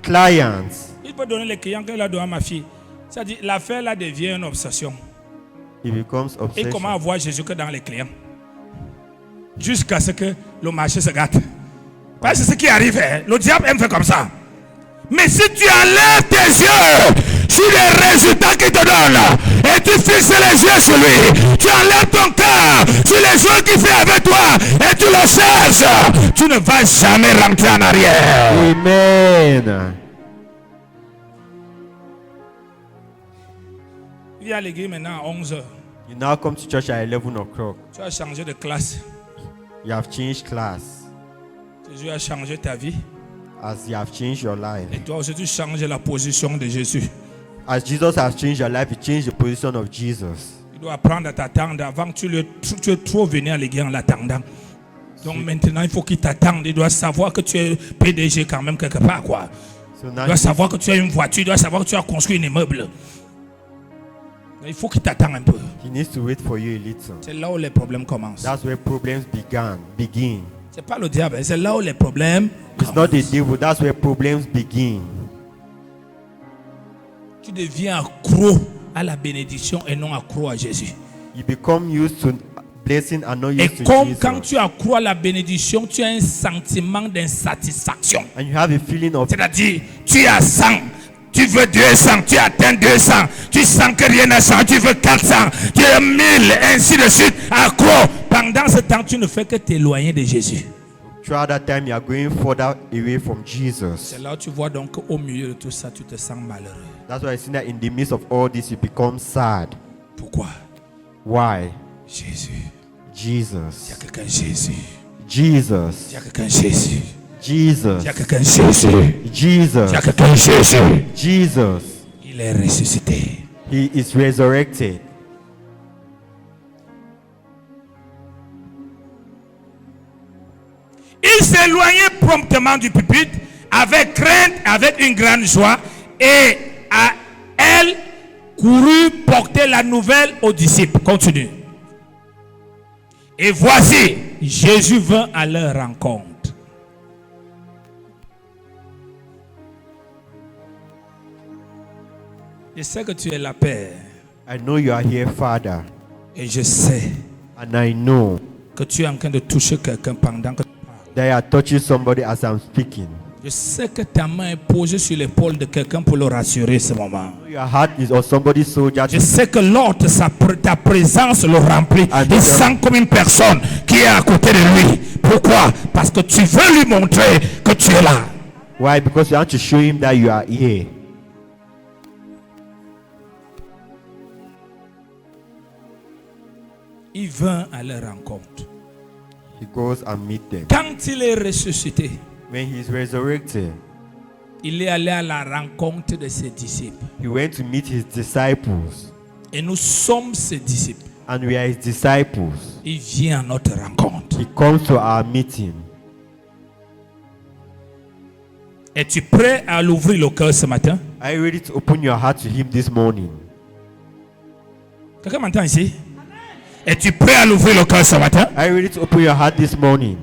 clients. Il peut donner les clients qu'il a donné à ma fille. Ça dit, l'affaire là devient une obsession. It becomes Et comment obsession. avoir Jésus que dans les clients? Jusqu'à ce que le marché se gâte. Parce que c'est ce qui arrive, hein. Le diable aime faire comme ça. Mais si tu enlèves tes yeux sur les résultats qu'il te donne et tu fixes les yeux sur lui, tu enlèves ton cœur sur les choses qu'il fait avec toi et tu le cherches, tu ne vas jamais rentrer en arrière. Amen. Viens à l'église maintenant à 11h. You now come to church at 11 o'clock. Tu as changé de classe. You have changed class. Jésus a changé ta vie. As you have changed your life. Et toi aussi tu changes la position de Jésus. As Jesus has changed your life, He changed the position of Jesus. Tu dois apprendre à t'attendre. Avant, tu es trop venu à l'église en l'attendant. Donc maintenant, il faut qu'il t'attende. Il doit savoir que tu es PDG quand même quelque part, quoi. So Il now doit savoir que tu as une voiture. Il doit savoir que tu as construit un immeuble. Il faut qu'il t'attende un peu. He needs to wait for you a little. C'est là où les problèmes commencent. That's where problems begin. C'est pas le diable, c'est là où les problèmes It's not the devil, that's where problems begin. Tu deviens accro à la bénédiction et non accro à Jésus. You become used to blessing and not Et used to comme Jesus. quand tu accro à la bénédiction, tu as un sentiment d'insatisfaction. And you have a feeling of, C'est-à-dire, tu as 100, tu veux 200, tu atteins 200, tu sens que rien n'a changé, tu veux 400, tu as 1000, ainsi de suite, accro. Pendant ce temps, tu ne fais que t'éloigner de Jésus. throughout that time you are going further away from Jesus. C'est là où tu vois donc qu'au milieu de tout ça, tu te sens malheureux. That's why I see that in the midst of all this you become sad. Pourquoi? Why? Jésus. Il y Jesus. a quelqu'un Jésus. Jesus. Il y a quelqu'un Jésus. Jesus. Il y a quelqu'un Jésus. Jesus. Il y a quelqu'un Jésus. Jesus. Il est ressuscité. He is resurrected. Il s'éloignait promptement du pupitre avec crainte, avec une grande joie, et à elle courut porter la nouvelle aux disciples. Continue. Et voici, Jésus vint à leur rencontre. Je sais que tu es la paix, I know you are here, Father, et je sais and I know que tu es en train de toucher quelqu'un pendant que tu parles. that you are touching somebody as I'm speaking. Je sais que ta main est posée sur l'épaule de quelqu'un pour le rassurer ce moment. Your heart is on somebody's soldier. Je sais que lors de ta présence le remplit. Amen. Il sent comme une personne qui est à côté de lui. Pourquoi? Parce que tu veux lui montrer que tu es là. Why? Because you want to show him that you are here. Il vint à leur rencontre. He goes and meet them. Quand il est ressuscité, When he is resurrected, il est allé à la rencontre de ses disciples. he went to meet his disciples. Et nous sommes ses disciples. And we are his disciples. Il vient à notre rencontre. He comes to our meeting. Es-tu prêt à l'ouvrir le cœur ce matin? Are you ready to open your heart to him this morning? Quelqu'un m'entend ici? Es-tu prêt à l'ouvrir le cœur ce matin? Are you ready to open your heart this morning?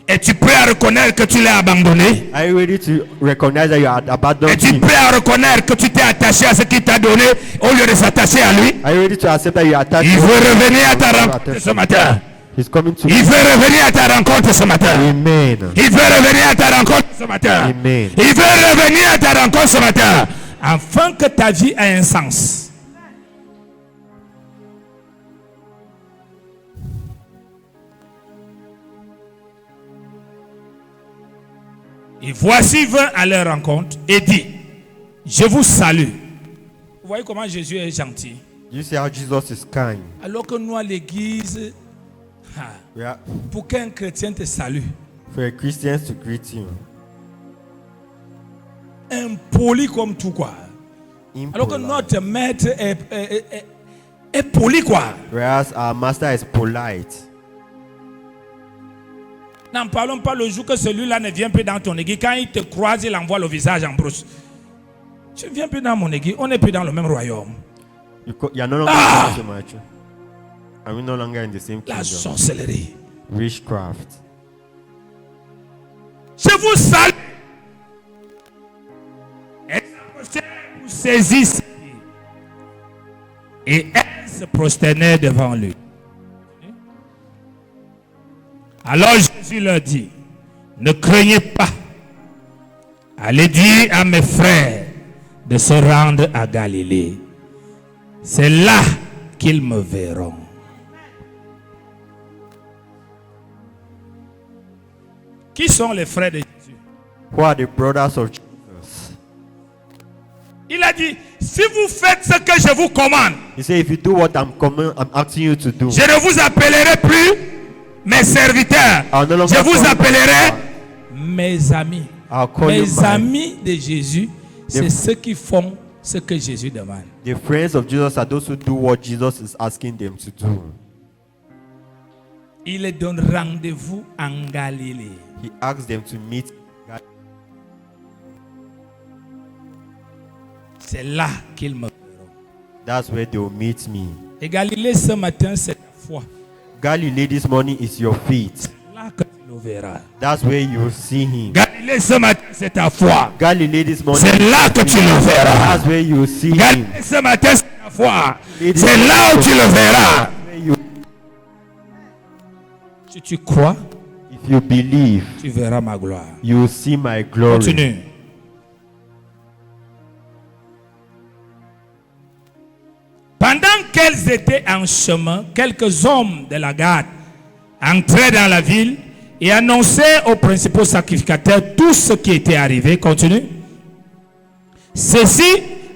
Es-tu prêt à reconnaître que tu l'as abandonné? Are you ready to recognize that you had abandoned Es-tu him? prêt à reconnaître que tu t'es attaché à ce qu'il t'a donné au lieu de s'attacher à lui? Are you ready to accept that you are attached Il to veut him? revenir à ta rencontre ce matin. He's coming to Il veut revenir à ta rencontre ce matin. Amen. Il veut revenir à ta rencontre ce matin. Amen. Il veut revenir à ta rencontre ce matin. Afin que ta vie ait un sens. Et voici vint à leur rencontre et dit, je vous salue. Vous voyez comment Jésus est gentil. You see how Jesus is kind. Alors que nous à l'église, Yeah. pour qu'un chrétien te salue, For Christians to greet him. impoli comme tout quoi. Alors que Impolite. notre maître est poli quoi. Whereas our master is polite. N'en parlons pas le jour que celui-là ne vient plus dans ton église. Quand il te croise, il envoie le visage en brousse. Tu ne viens plus dans mon église. On n'est plus dans le même royaume. You are no longer in the same church. Are we no longer in the same La kingdom? sorcellerie. Witchcraft. Je vous salue. Elle vous saisit et elle se prosternait devant lui. Alors Jésus leur dit, ne craignez pas. Allez dire à mes frères de se rendre à Galilée. C'est là qu'ils me verront. Qui sont les frères de Jésus? Who are the brothers of Jesus? Il a dit, si vous faites ce que je vous commande, He said, if you do what I'm asking you to do, je ne vous appellerai plus mes serviteurs. I'll no longer Je vous call you appellerai mes amis. I'll call you Mes mine. amis de Jésus, c'est ceux qui font ce que Jésus demande. The friends of Jesus are those who do what Jesus is asking them to do. Il les donne rendez-vous en Galilée. He asks them to meet. C'est là qu'ils me verront. That's where they will meet me. Et Galilée ce matin, c'est ta foi. Galilee this morning is your feet. C'est là que tu le verras. That's where you will see him. Galilée ce matin, c'est ta foi. Galilee this morning. C'est là que tu le verras. That's where you will see him. Galilée ce matin, c'est ta foi. C'est là où tu le verras. Si tu crois, If you believe, tu verras ma gloire. you will see my glory. Continue. Pendant qu'elles étaient en chemin, quelques hommes de la garde entraient dans la ville et annonçaient aux principaux sacrificateurs tout ce qui était arrivé. Continue. Ceux-ci,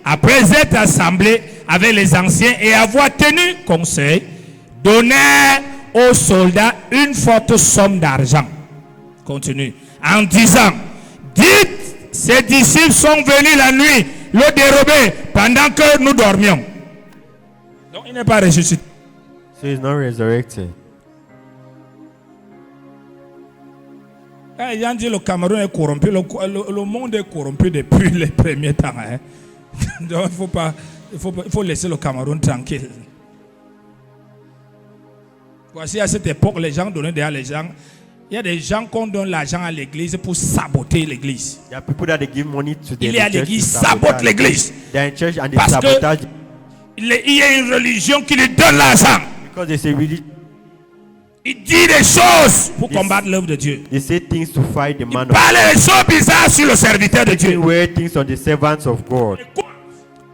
après être assemblés avec les anciens et avoir tenu conseil, donnèrent aux soldats une forte somme d'argent. Continue. En disant, dites, ces disciples sont venus la nuit, le dérober pendant que nous dormions. Donc il n'est pas ressuscité. So he's not resurrected. Les gens disent le Cameroun est corrompu. Le monde est corrompu depuis les premiers temps. Hein. Donc il faut laisser le Cameroun tranquille. Voici à cette époque, les gens donnaient derrière les gens. Il y a des gens qui donnent l'argent à l'église pour saboter l'église. There are people that they give money to Il y a l'église sabote l'église. They are in church and they Parce que sabotage il y a une religion qui lui donne l'argent. because they say really Il dit des choses pour combattre l'œuvre de Dieu. they say things to fight the Il man of parle des choses bizarres sur le serviteur de They Dieu. wear things on the servants of God.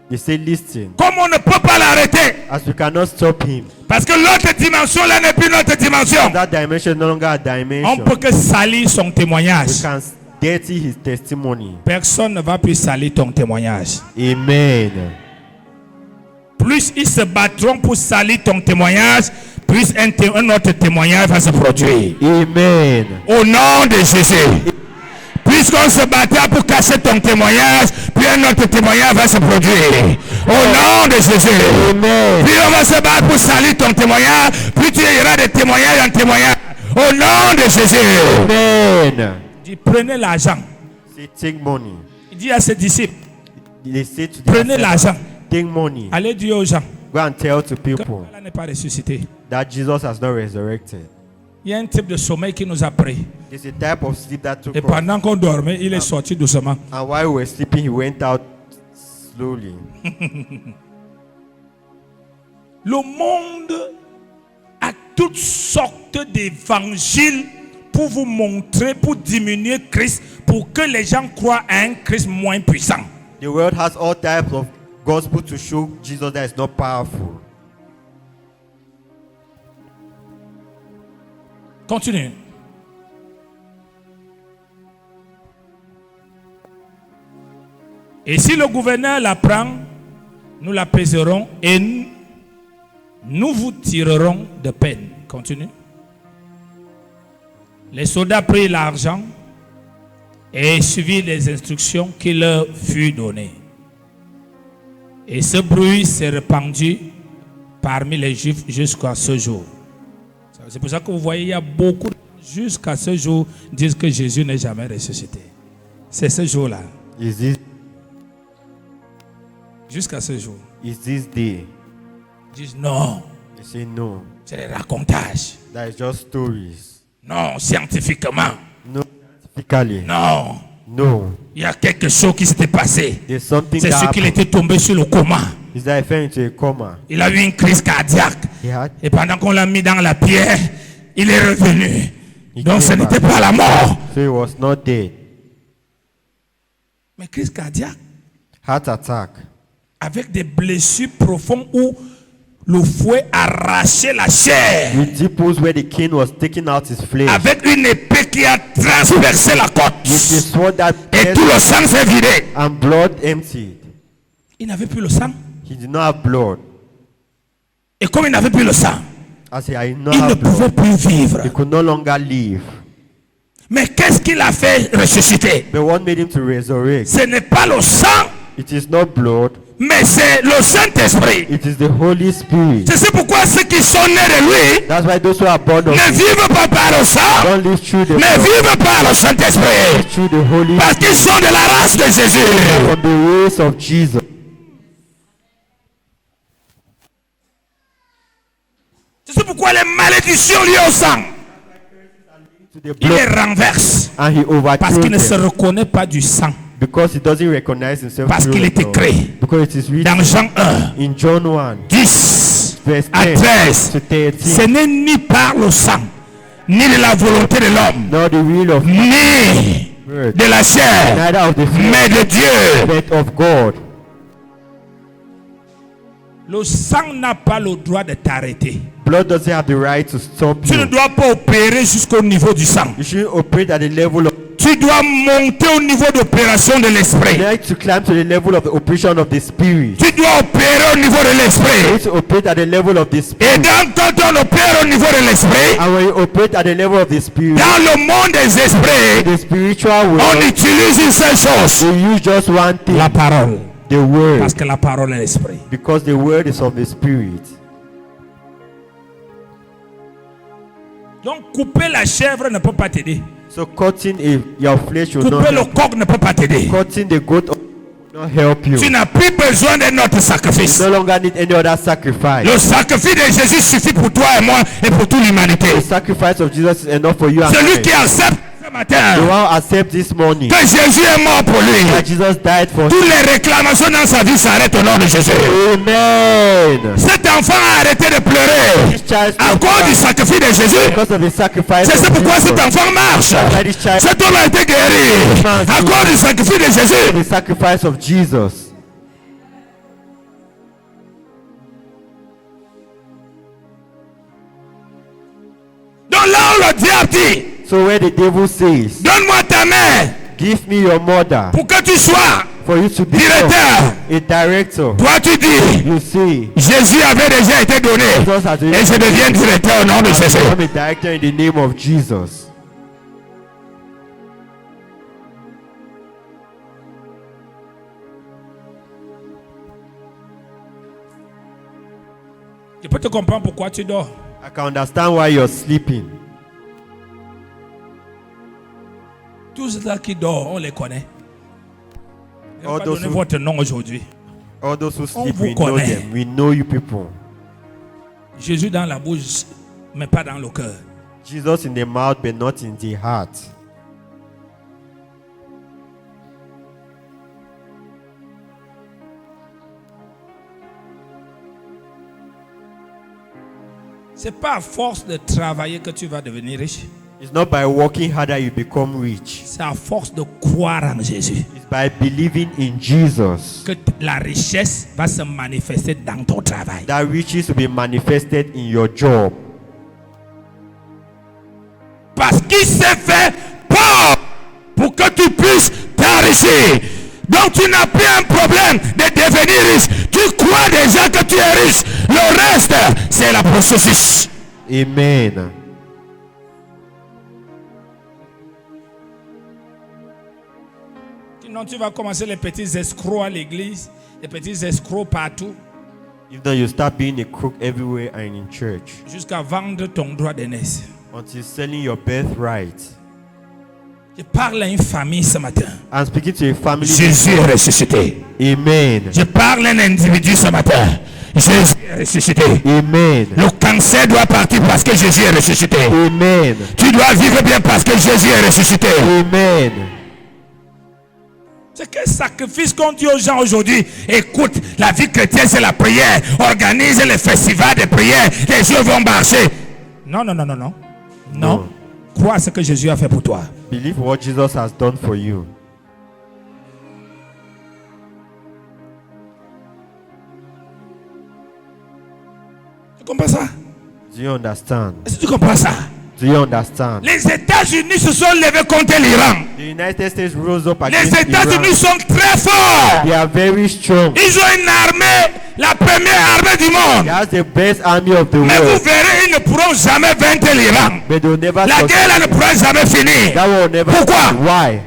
They say listen, Comme on ne peut pas l'arrêter. as we cannot stop him. Parce que l'autre dimension là n'est plus notre dimension. That dimension is no longer a On dimension. peut que salir son We témoignage. can dirty his testimony. Personne ne va plus salir ton témoignage. Amen. Plus ils se battront pour salir ton témoignage, plus un autre témoignage va se produire. Amen. Au nom de Jésus. Puisqu'on se battra pour casser ton témoignage, puis un autre témoignage va se produire. Au nom de Jésus. Amen. Puis on va se battre pour salir ton témoignage, puis tu iras de témoignage en témoignage. Au nom de Jésus. Amen. Il dit, prenez l'argent. Say take money. Il dit à ses disciples, They say to prenez them, l'argent. take money. Allez dire aux gens Go and tell to que people Allah n'est pas ressuscité. that Jesus has not resurrected. Il y a un type de sommeil qui nous a pris. There's a type of sleep that took Et us. pendant qu'on dormait, il est sorti doucement. And while we were sleeping, he went out slowly. Le monde a toutes sortes d'évangiles pour vous montrer, pour diminuer Christ, pour que les gens croient à un Christ moins puissant. The world has all types of gospel to show Jesus that is not powerful. Continue. Et si le gouverneur la prend, nous la pèserons et nous vous tirerons de peine. Continue. Les soldats prirent l'argent et suivirent les instructions qui leur furent données. Et ce bruit s'est répandu parmi les Juifs jusqu'à ce jour. C'est pour ça que vous voyez, il y a beaucoup jusqu'à ce jour disent que Jésus n'est jamais ressuscité. C'est ce jour-là. Is this Jusqu'à ce jour. this day? Ils disent non, They say no. c'est des racontages. That is just stories. Non, scientifiquement. No, scientifically. Non, No. il y a quelque chose qui s'était passé. There's something C'est that ce qu'il happened. était tombé sur le coma. Is that he fell into a coma? Il a eu une crise cardiaque. He had. Et pendant qu'on l'a mis dans la pierre, il est revenu. He Donc ce came n'était back. pas la mort. So he was not dead. Mais crise cardiaque Heart attack. avec des blessures profondes où le fouet arrachait la chair. With deep wounds where the king was taking out his flesh. Avec une épée qui a transpercé la côte. With the sword that Et tout le sang s'est vidé. and blood emptied. Il n'avait plus le sang. He did not have blood. Et comme il n'avait plus le sang, As he did not il ne have pouvait blood, plus vivre. he could no longer live. Mais qu'est-ce qu'il a fait ressusciter? But what made him to resurrect? Ce n'est pas le sang It is not blood. mais c'est le Saint-Esprit. It is the Holy Spirit. C'est pourquoi ceux qui sont nés de lui That's why those who are born of ne him vivent pas par le sang, don't live through the mais blood, vivent par le Saint-Esprit. through the Holy Parce qu'ils sont de la race de Jésus. from the race of Jesus. C'est pourquoi les malédictions liées au sang, To the il les blood, renverse. and he Parce qu'il ne se overthrew them reconnaît pas du sang. because he doesn't recognize himself Parce through qu'il the est blood. écrit Because it is written dans Jean 1, in John 1, 10 verse à 10 13. to 13, Ce n'est ni par le sang, ni de la volonté de l'homme, nor the will of ni earth, de la chair, neither of the mais flesh, de Dieu. but of God. Le sang n'a pas le droit de t'arrêter. Blood doesn't have the right to stop Tu ne you. dois pas opérer jusqu'au niveau du sang. You shouldn't operate at the level of. Tu dois monter au niveau d'opération de You l'esprit. need to climb to the level of the operation of the Spirit. Tu dois opérer au niveau de You l'esprit. need to operate at the level of the Et Spirit. quand on opère au niveau de l'esprit, And when you operate at the level of the Spirit, dans le monde des esprits, the spiritual on world, utilise une seule chose, they use just one thing, la parole. the word, Parce que la parole est l'esprit. because the word is of the Spirit. Donc couper la chèvre ne peut pas t'aider. So cutting your flesh will not Couper le help. coq ne peut pas t'aider. Cutting the goat will not help you. Tu n'as plus besoin d'un autre You sacrifice. no longer need any other sacrifice. Le sacrifice de Jésus suffit pour toi et moi et pour toute l'humanité. The sacrifice of Jesus is enough for you and Celui I. qui accepte ce The matin one accept this morning que Jésus est mort pour lui, that Jesus died for toutes les réclamations dans sa vie s'arrêtent au nom de Jésus. Amen. Cet enfant a arrêté de pleurer This child à cause du sacrifice de Jésus. because of the sacrifice C'est of pourquoi cet Jesus. enfant marche. Why this child Cet homme a été guéri à cause du sacrifice de Jésus. the sacrifice of Jesus. Donc là où le diable dit, So where the devil says, donne-moi ta main give me your mother pour que tu sois for you to be directeur. a director, Toi tu dis, you see, Jésus avait déjà été donné Jesus has et je deviens directeur au nom de Jésus. become a director in the name of Jesus. Je peux te comprendre pourquoi tu dors. I can understand why you're sleeping. Tous ceux qui dorment, on les connaît. Je ne All vais pas those donner who- votre nom aujourd'hui. All those who On sleep, vous we know connaît. them. We know you people. Jésus dans la bouche, mais pas dans le cœur. Jesus in the mouth, but not in the heart. C'est pas à force de travailler que tu vas devenir riche. It's not by working harder you become rich. C'est à force de croire en Jésus It's by believing in Jesus. que la richesse va se manifester dans ton travail. That riches will be manifested in your job. Parce qu'il s'est fait pauvre pour que tu puisses t'enrichir. Donc tu n'as plus un problème de devenir riche. Tu crois déjà que tu es riche. Le reste, c'est la processus. Amen. Sinon tu vas commencer les petits escrocs à l'église, les petits escrocs partout, If not, you start being a crook everywhere and in church jusqu'à vendre ton droit d'aînesse. until selling your birthright. Je parle à une famille ce matin. I'm speaking to a family. Jésus est ressuscité. Amen. Je parle à un individu ce matin. Jésus est ressuscité. Amen. Le cancer doit partir parce que Jésus est ressuscité. Amen. Tu dois vivre bien parce que Jésus est ressuscité. Amen. C'est quel sacrifice qu'on dit aux gens aujourd'hui? Écoute, la vie chrétienne c'est la prière. Organise les festivals de prière. Les yeux vont marcher. Non, non, non, non, non. Non. Crois ce que Jésus a fait pour toi. Believe what Jesus has done for you. Tu comprends ça? Do you understand? Est-ce que tu comprends ça? Do you understand? Les États-Unis se sont levés contre l'Iran. The United States rose up Les against États-Unis Iran. sont très forts. They are very strong. Ils ont une armée, la première armée du They monde. have the best army of the Mais vous world. verrez, ils ne pourront jamais vaincre l'Iran. But they will never La succeed. guerre là ne pourra jamais finir. That will never Pourquoi? succeed. Why?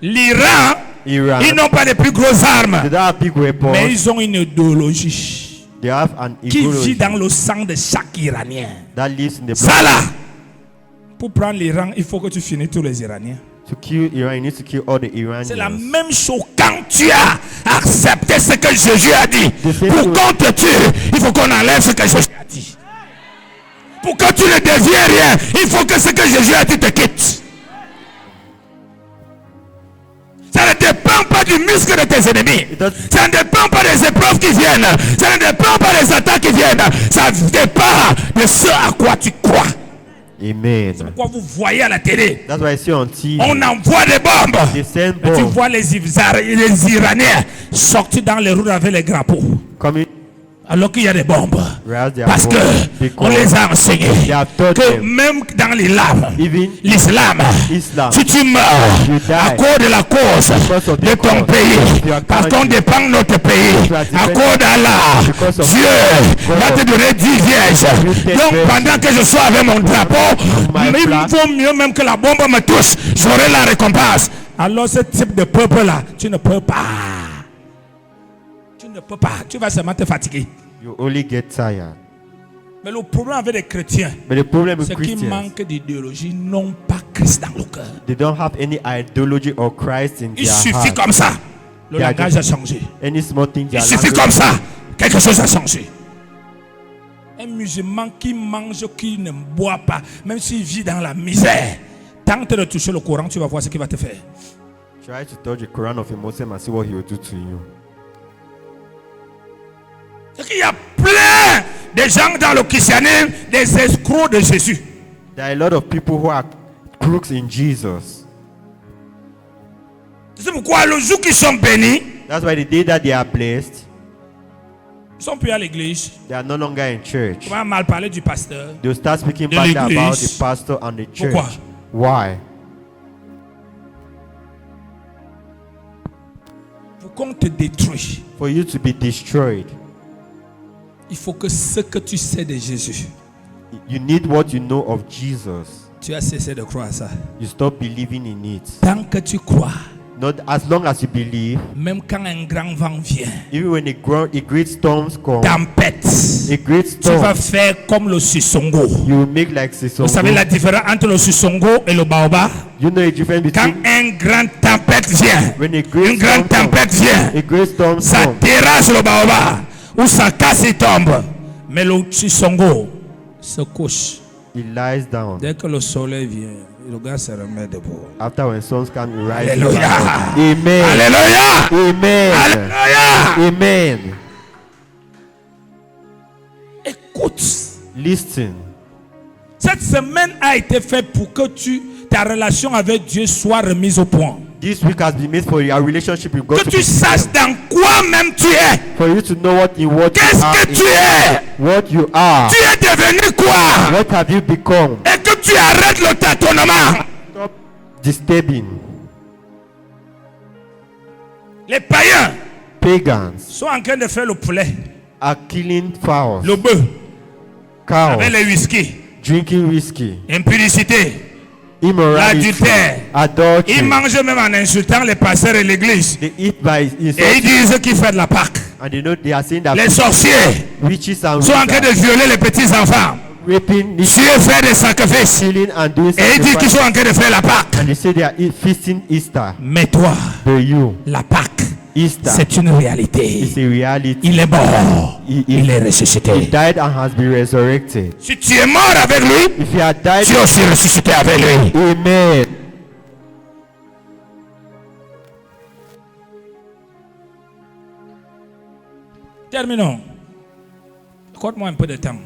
L'Iran Iran. Ils n'ont pas les plus grosses armes. They don't have big weapons. Mais ils ont une idéologie They have an qui vit ideology dans le sang de chaque Iranien. that lives in the Ça blood. là, pour prendre l'Iran, il faut que tu finisses tous les Iraniens. To kill Iran, you need to kill all the C'est la Iranians. même chose quand tu as accepté ce que Jésus a dit. Pour qu'on te tue, il faut qu'on enlève ce que Jésus a dit. Pour que tu ne deviens rien, il faut que ce que Jésus a dit te quitte. Ça ne dépend pas du muscle de tes ennemis. Ça ne dépend pas des épreuves qui viennent. Ça ne dépend pas des attaques qui viennent. Ça dépend de ce à quoi tu crois. Amen. Pourquoi vous voyez à la télé, That's why I see on TV. on envoie des bombes. They send Et tu bombs vois les Iraniens sortis dans les routes avec les drapeaux. coming. Alors qu'il y a des bombes. Whereas they are Parce que bombs. on les a enseignés They have taught que them. même dans l'islam, Even l'islam, Islam, si tu meurs you die à cause de la cause because of the de ton cause pays, of your parce qu'on country, dépend de notre pays, are à dependent cause d'Allah, because of Dieu God. va te donner 10 vierges. take Donc virgins. pendant que je sois avec mon drapeau, my il flag. vaut mieux même que la bombe me touche, j'aurai la récompense. Alors ce type de peuple-là, tu ne peux pas. Tu ne peux pas. Tu vas seulement te fatiguer. you only get tired. Mais le problème avec les chrétiens, But the problem with c'est qu'ils Christians, manquent d'idéologie, n'ont pas Christ dans le cœur. they don't have any ideology or Christ in Il their suffit heart. comme ça, le Yeah, langage a changé. Any small thing, Il their suffit language- comme ça, quelque chose a changé. Un musulman qui mange, qui ne boit pas, même s'il vit dans la misère, tente de toucher le Coran, tu vas voir ce qu'il va te faire. Try to touch the Quran of a Muslim and see what he will do to you. C'est qu'il y a plein de gens dans le christianisme, des escrocs de Jésus. There are a lot of people who are crooks in Jesus. C'est pourquoi le jour qu'ils sont bénis, That's why the day that they are blessed, ils sont plus à l'église. they are no longer in church. On va mal parler du pasteur. They'll start speaking De badly l'église. about the pastor and the church. Pourquoi? Why? Pour qu'on te détruise, For you to be destroyed, il faut que ce que tu sais de Jésus, you need what you know of Jesus. tu as cessé de croire ça. You stop believing in it. Tant que tu crois, Not as long as you believe, même quand un grand vent vient, even when a great storms come, tempête, a great tu vas storm, faire comme le Sissongo. you will make like Vous savez la Sisongo. différence entre le Sissongo et le baobab? You know the difference Quand between un grand tempête vient, when a une great grande storm comes, tempête vient, a great storm ça comes. terrasse le baobab ou ça casse et tombe. Mais le Sissongo se couche. He lies down. Dès que le soleil vient, le gars se remet debout. After when suns come, he rises. Alléluia. back up. Amen. Alléluia. Amen. Alléluia. Amen. Écoute, Listen. cette semaine a été faite pour que ta relation avec Dieu soit remise au point. This week has been made for your relationship with God Que to tu be saches firm. dans quoi même tu es. For you to know what you Qu'est-ce are. que tu es? What you are. Tu es devenu quoi? What have you become? Et que tu arrêtes le tâtonnement. Stop disturbing. Les païens Pagans sont en train de faire le poulet, are killing fowls, le bœuf, cows, avec les whisky, drinking whiskey, impudicité, immorality, l'adultère. adultery. Ils mangent même en insultant les pasteurs et l'église. They eat by Et ils insulting, disent qu'ils font de la Pâque. and they know they are saying that Les sorciers witches and sont en train de wizards violer les petits enfants. raping, Dieu fait des sacrifices. killing, and doing Et ils disent qu'ils sacrifice. sont en train de faire la Pâque. And they say they are feasting Easter. Mais toi, But you, la Pâque, Easter c'est une réalité. is a reality. Il est mort. Il est He ressuscité. died and has been resurrected. Si tu es mort avec lui, If he had died, tu es aussi ressuscité avec lui. amen. Terminons. Accorde-moi un peu de temps.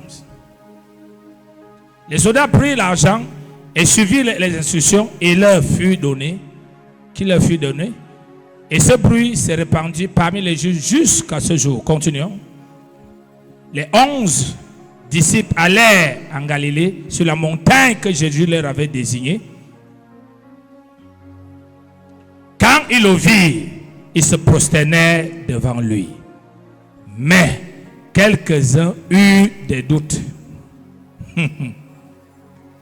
Les soldats prirent l'argent et suivirent les instructions et leur fut donné, qui leur fut donné. Et ce bruit s'est répandu parmi les Juifs jusqu'à ce jour. Continuons. Les 11 disciples allèrent en Galilée sur la montagne que Jésus leur avait désignée. Quand ils le virent, ils se prosternèrent devant lui. Mais quelques-uns eurent des doutes.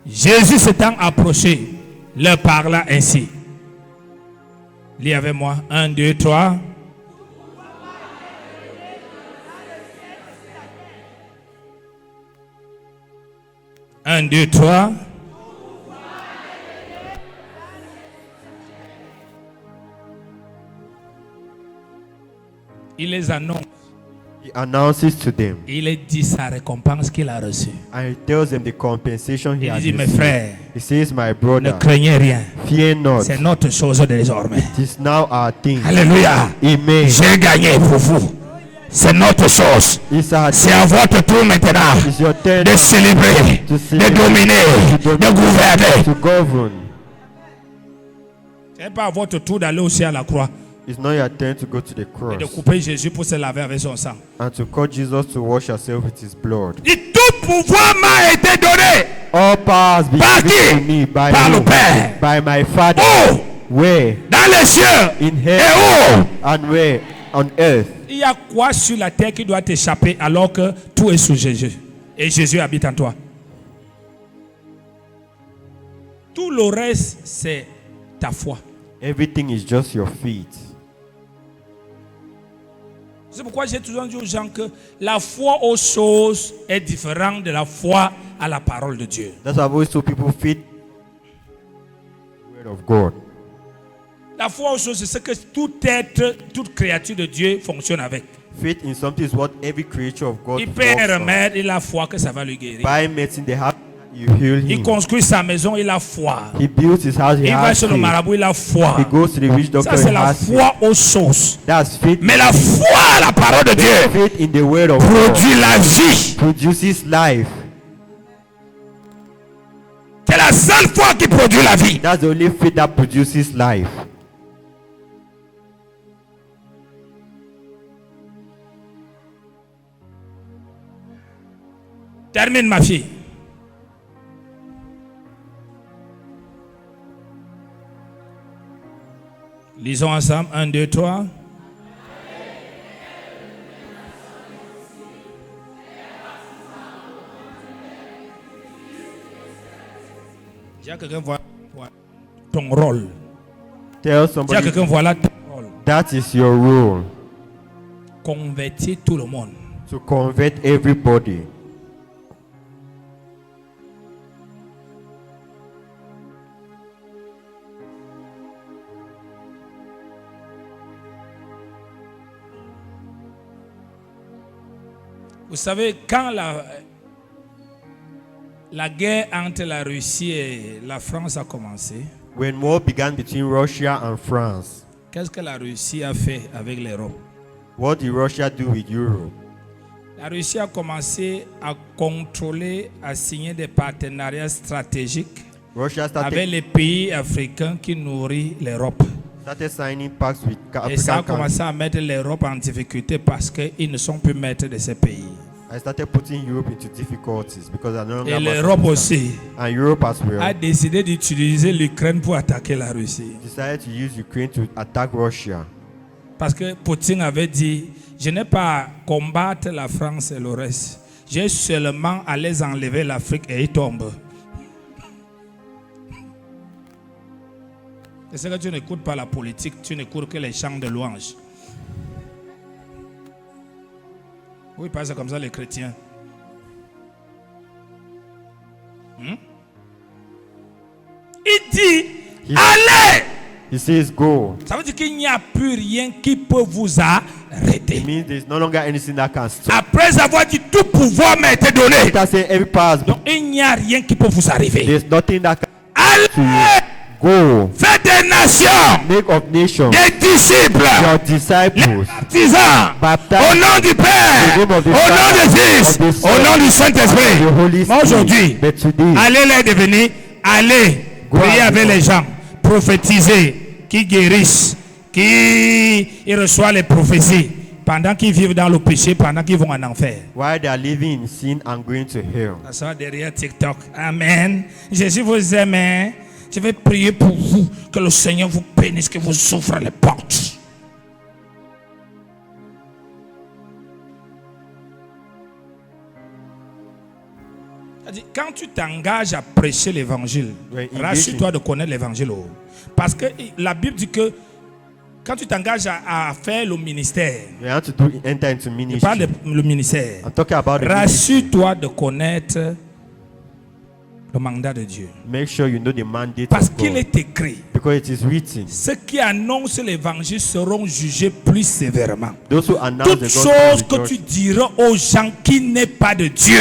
Jésus s'étant approché, leur parla ainsi. Lis avec moi. 1, 2, 3. Un, deux, trois. Il les annonce. He announces to them. Il les dit sa récompense qu'il a reçue. And he tells them the compensation he Il has dit, mes received. frères, He says, my ne brother, craignez rien. fear not. C'est notre chose désormais. It is now our thing. Alléluia. Amen. J'ai gagné pour vous. C'est notre chose. It's our C'est à votre tour maintenant It's your turn de célébrer, to de celebrate, dominer, to de gouverner. to govern. Ce n'est pas à votre tour d'aller aussi à la croix It's not your turn to go to the et de cross couper Jésus pour se laver avec son sang. and to call Jesus to wash yourself with his blood. Et tout pouvoir m'a été donné. All power has been Par given qui? to me by Par le who? Père. By my Father. Oh, Where? dans les cieux. In Et heaven. où? And where? On earth. Il y a quoi sur la terre qui doit t'échapper alors que tout est sous Jésus et Jésus habite en toi? Tout le reste, c'est ta foi. Everything is just your feet. C'est pourquoi j'ai toujours dit aux gens que la foi aux choses est différente de la foi à la parole de Dieu. That's why I've always told people feet the word of God. La foi aux choses, c'est ce que tout être, toute créature de Dieu fonctionne avec. Faith in something is what every creature of God Il paie un walks on. remède, il a foi que ça va lui guérir. By medicine, they have you heal Il him. construit sa maison, il a foi. He builds his house, he Il va has chez le faith. marabout, il a foi. He goes to the witch doctor, Ça, c'est he la has faith. foi aux choses. That's faith. Mais la foi à la parole de Dieu Faith in the word of God produit la vie. produces life. C'est la seule foi qui produit la vie. That's the only faith that produces life. Termine, ma fille. Lisons ensemble. 1, 2, 3. Dis à quelqu'un, voilà ton rôle. Tell Dis à somebody quelqu'un, voilà ton rôle. that is your role, Convertir tout le monde. to convert everybody. Vous savez, quand la guerre entre la Russie et la France a commencé, When war began between Russia and France, qu'est-ce que la Russie a fait avec l'Europe? what did Russia do with Europe? La Russie a commencé à contrôler, à signer des partenariats stratégiques Russia avec started, les pays africains qui nourrissent l'Europe. started signing pacts with Et ça a African countries. commencé à mettre l'Europe en difficulté parce qu'ils ne sont plus maîtres de ces pays. I started putting Europe into difficulties because I no longer Et must l'Europe understand. aussi And Europe as well a décidé d'utiliser l'Ukraine pour attaquer la Russie. decided to use Ukraine to attack Russia. Parce que Poutine avait dit, je n'ai pas à combattre la France et le reste. J'ai seulement à les enlever l'Afrique et ils tombent. C'est que tu n'écoutes pas la politique, tu n'écoutes que les chants de louanges. Oui, parce que c'est comme ça les chrétiens. Il dit, allez! He says, go. Ça veut dire qu'il n'y a plus rien qui peut vous arrêter. It means there's no longer anything that can stop. Après avoir dit tout pouvoir m'a été donné. After saying every power has been, Donc il n'y a rien qui peut vous arriver. there's nothing that can Allez, go. faites des nations, Make of nations des disciples, your disciples. baptisants, Baptize au nom du Père, in the name of the au nom Father, du Fils, of the Son, au nom du and Saint-Esprit. the Holy Mais aujourd'hui, Spirit. But today, allez les devenir, allez Go prier out avec before. les gens, prophétiser, qui guérissent, qui reçoivent les prophéties, pendant qu'ils vivent dans le péché, pendant qu'ils vont en enfer. while they are living in sin and going to hell. Ça derrière TikTok. Amen. Jésus vous aime. Hein? Je vais prier pour vous, que le Seigneur vous bénisse, que vous ouvre les portes. C'est-à-dire, quand tu t'engages à prêcher l'évangile, Ouais, rassure-toi de connaître l'évangile. Parce que la Bible dit que quand tu t'engages à faire le ministère, You have to enter into je parle ministry. le ministère. I'm talking about the ministry. Rassure-toi de connaître le mandat de Dieu. Make sure you know the mandate Parce of qu'il God. est écrit, Because it is written. ceux qui annoncent l'évangile seront jugés plus sévèrement. Those who announce Toute the chose gospel que tu diras aux gens qui n'est pas de Dieu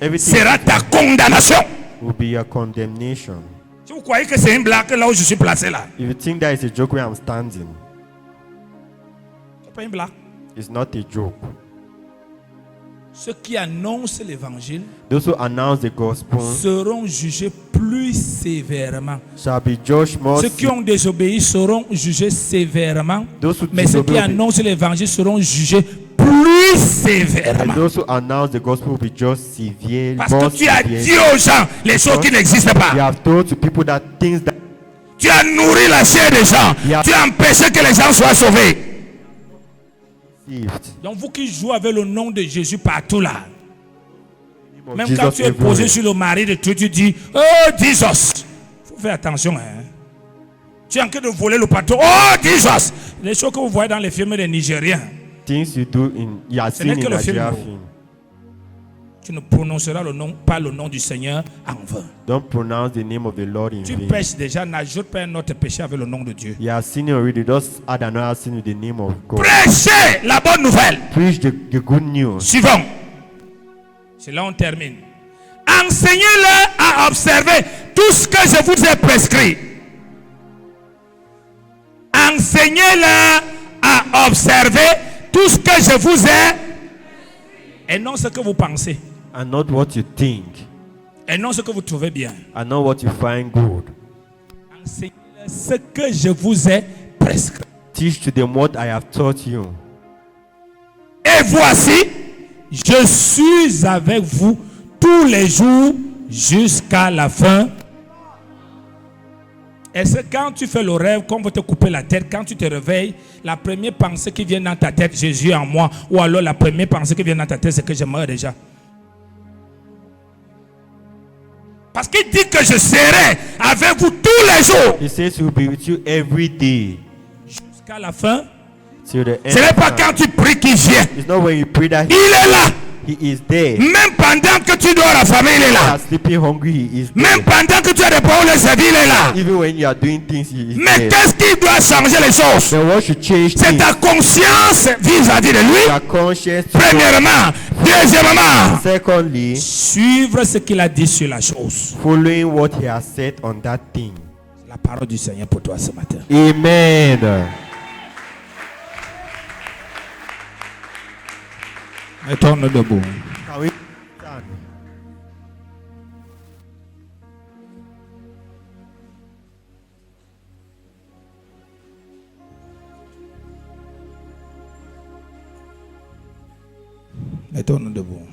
Everything sera ta condamnation. will be your condemnation. Si vous croyez que c'est une blague là où je suis placé là, If you think that is a joke where I'm standing, c'est pas une blague. it's not a joke. Ceux qui annoncent l'évangile Those who announce the gospel seront jugés plus sévèrement. shall be judged more. Ceux qui ont désobéi seront jugés sévèrement. Those who Mais ceux qui disobey, annoncent l'évangile seront jugés plus and sévèrement. those who announce the gospel will be judged severely. Parce que tu as dit aux gens les choses qui n'existent You pas. have told to people that things that Tu as nourri la chair des gens. Yeah. Tu as empêché que les gens soient sauvés. saved. Donc vous qui jouez avec le nom de Jésus partout là. Of Même Jesus quand tu es everywhere. posé sur le mari de Dieu, tu dis « Oh, Jesus !» Il faut faire attention. Hein. Tu es en train de voler le patron. « Oh, Jesus !» Les choses que vous voyez dans les films des Nigériens. Things you do you are Ce n'est seeing que in le film. Nigeria film. Tu ne prononceras pas le nom du Seigneur en vain. Don't pronounce the name of the Lord in Tu vain. pêches déjà, n'ajoute pas un autre péché avec le nom de Dieu. You have seen it already. Just add another sin with the name of God. Prêchez la bonne nouvelle. Preach the good news. Suivant. C'est là on termine. Enseignez-leur à observer tout ce que je vous ai prescrit. Enseignez-leur à observer tout ce que je vous ai et non ce que vous pensez. And not what you think. Et non ce que vous trouvez bien. And not what you find good. Enseignez-leur ce que je vous ai prescrit. Teach to them what I have taught you. Et voici, je suis avec vous tous les jours jusqu'à la fin. Est-ce que quand tu fais le rêve, qu'on va te couper la tête, quand tu te réveilles, la première pensée qui vient dans ta tête, Jésus est en moi, ou alors la première pensée qui vient dans ta tête, c'est que je meurs déjà? Parce qu'il dit que je serai avec vous tous les jours. He says he will be with you every day. Jusqu'à la fin. Till the end. Ce n'est pas of quand time. tu pries qu'il vient. It's not when you pray that Il est là. he is there. Même pendant que tu dors à famille, il est You là. are sleeping hungry, he is Même there. pendant que tu as des paroles de sa vie, il est là. Even when you are doing things, he is Mais there. qu'est-ce qui doit changer les choses? Then what should change C'est things? ta conscience vis-à-vis de lui. Your conscience to God. Premièrement. Deuxièmement, Secondly, suivre ce qu'il a dit sur la chose. following what he has said on that thing. C'est la parole du Seigneur pour toi ce matin. Amen. Mettons-nous debout. Can we stand? Mettons-nous debout.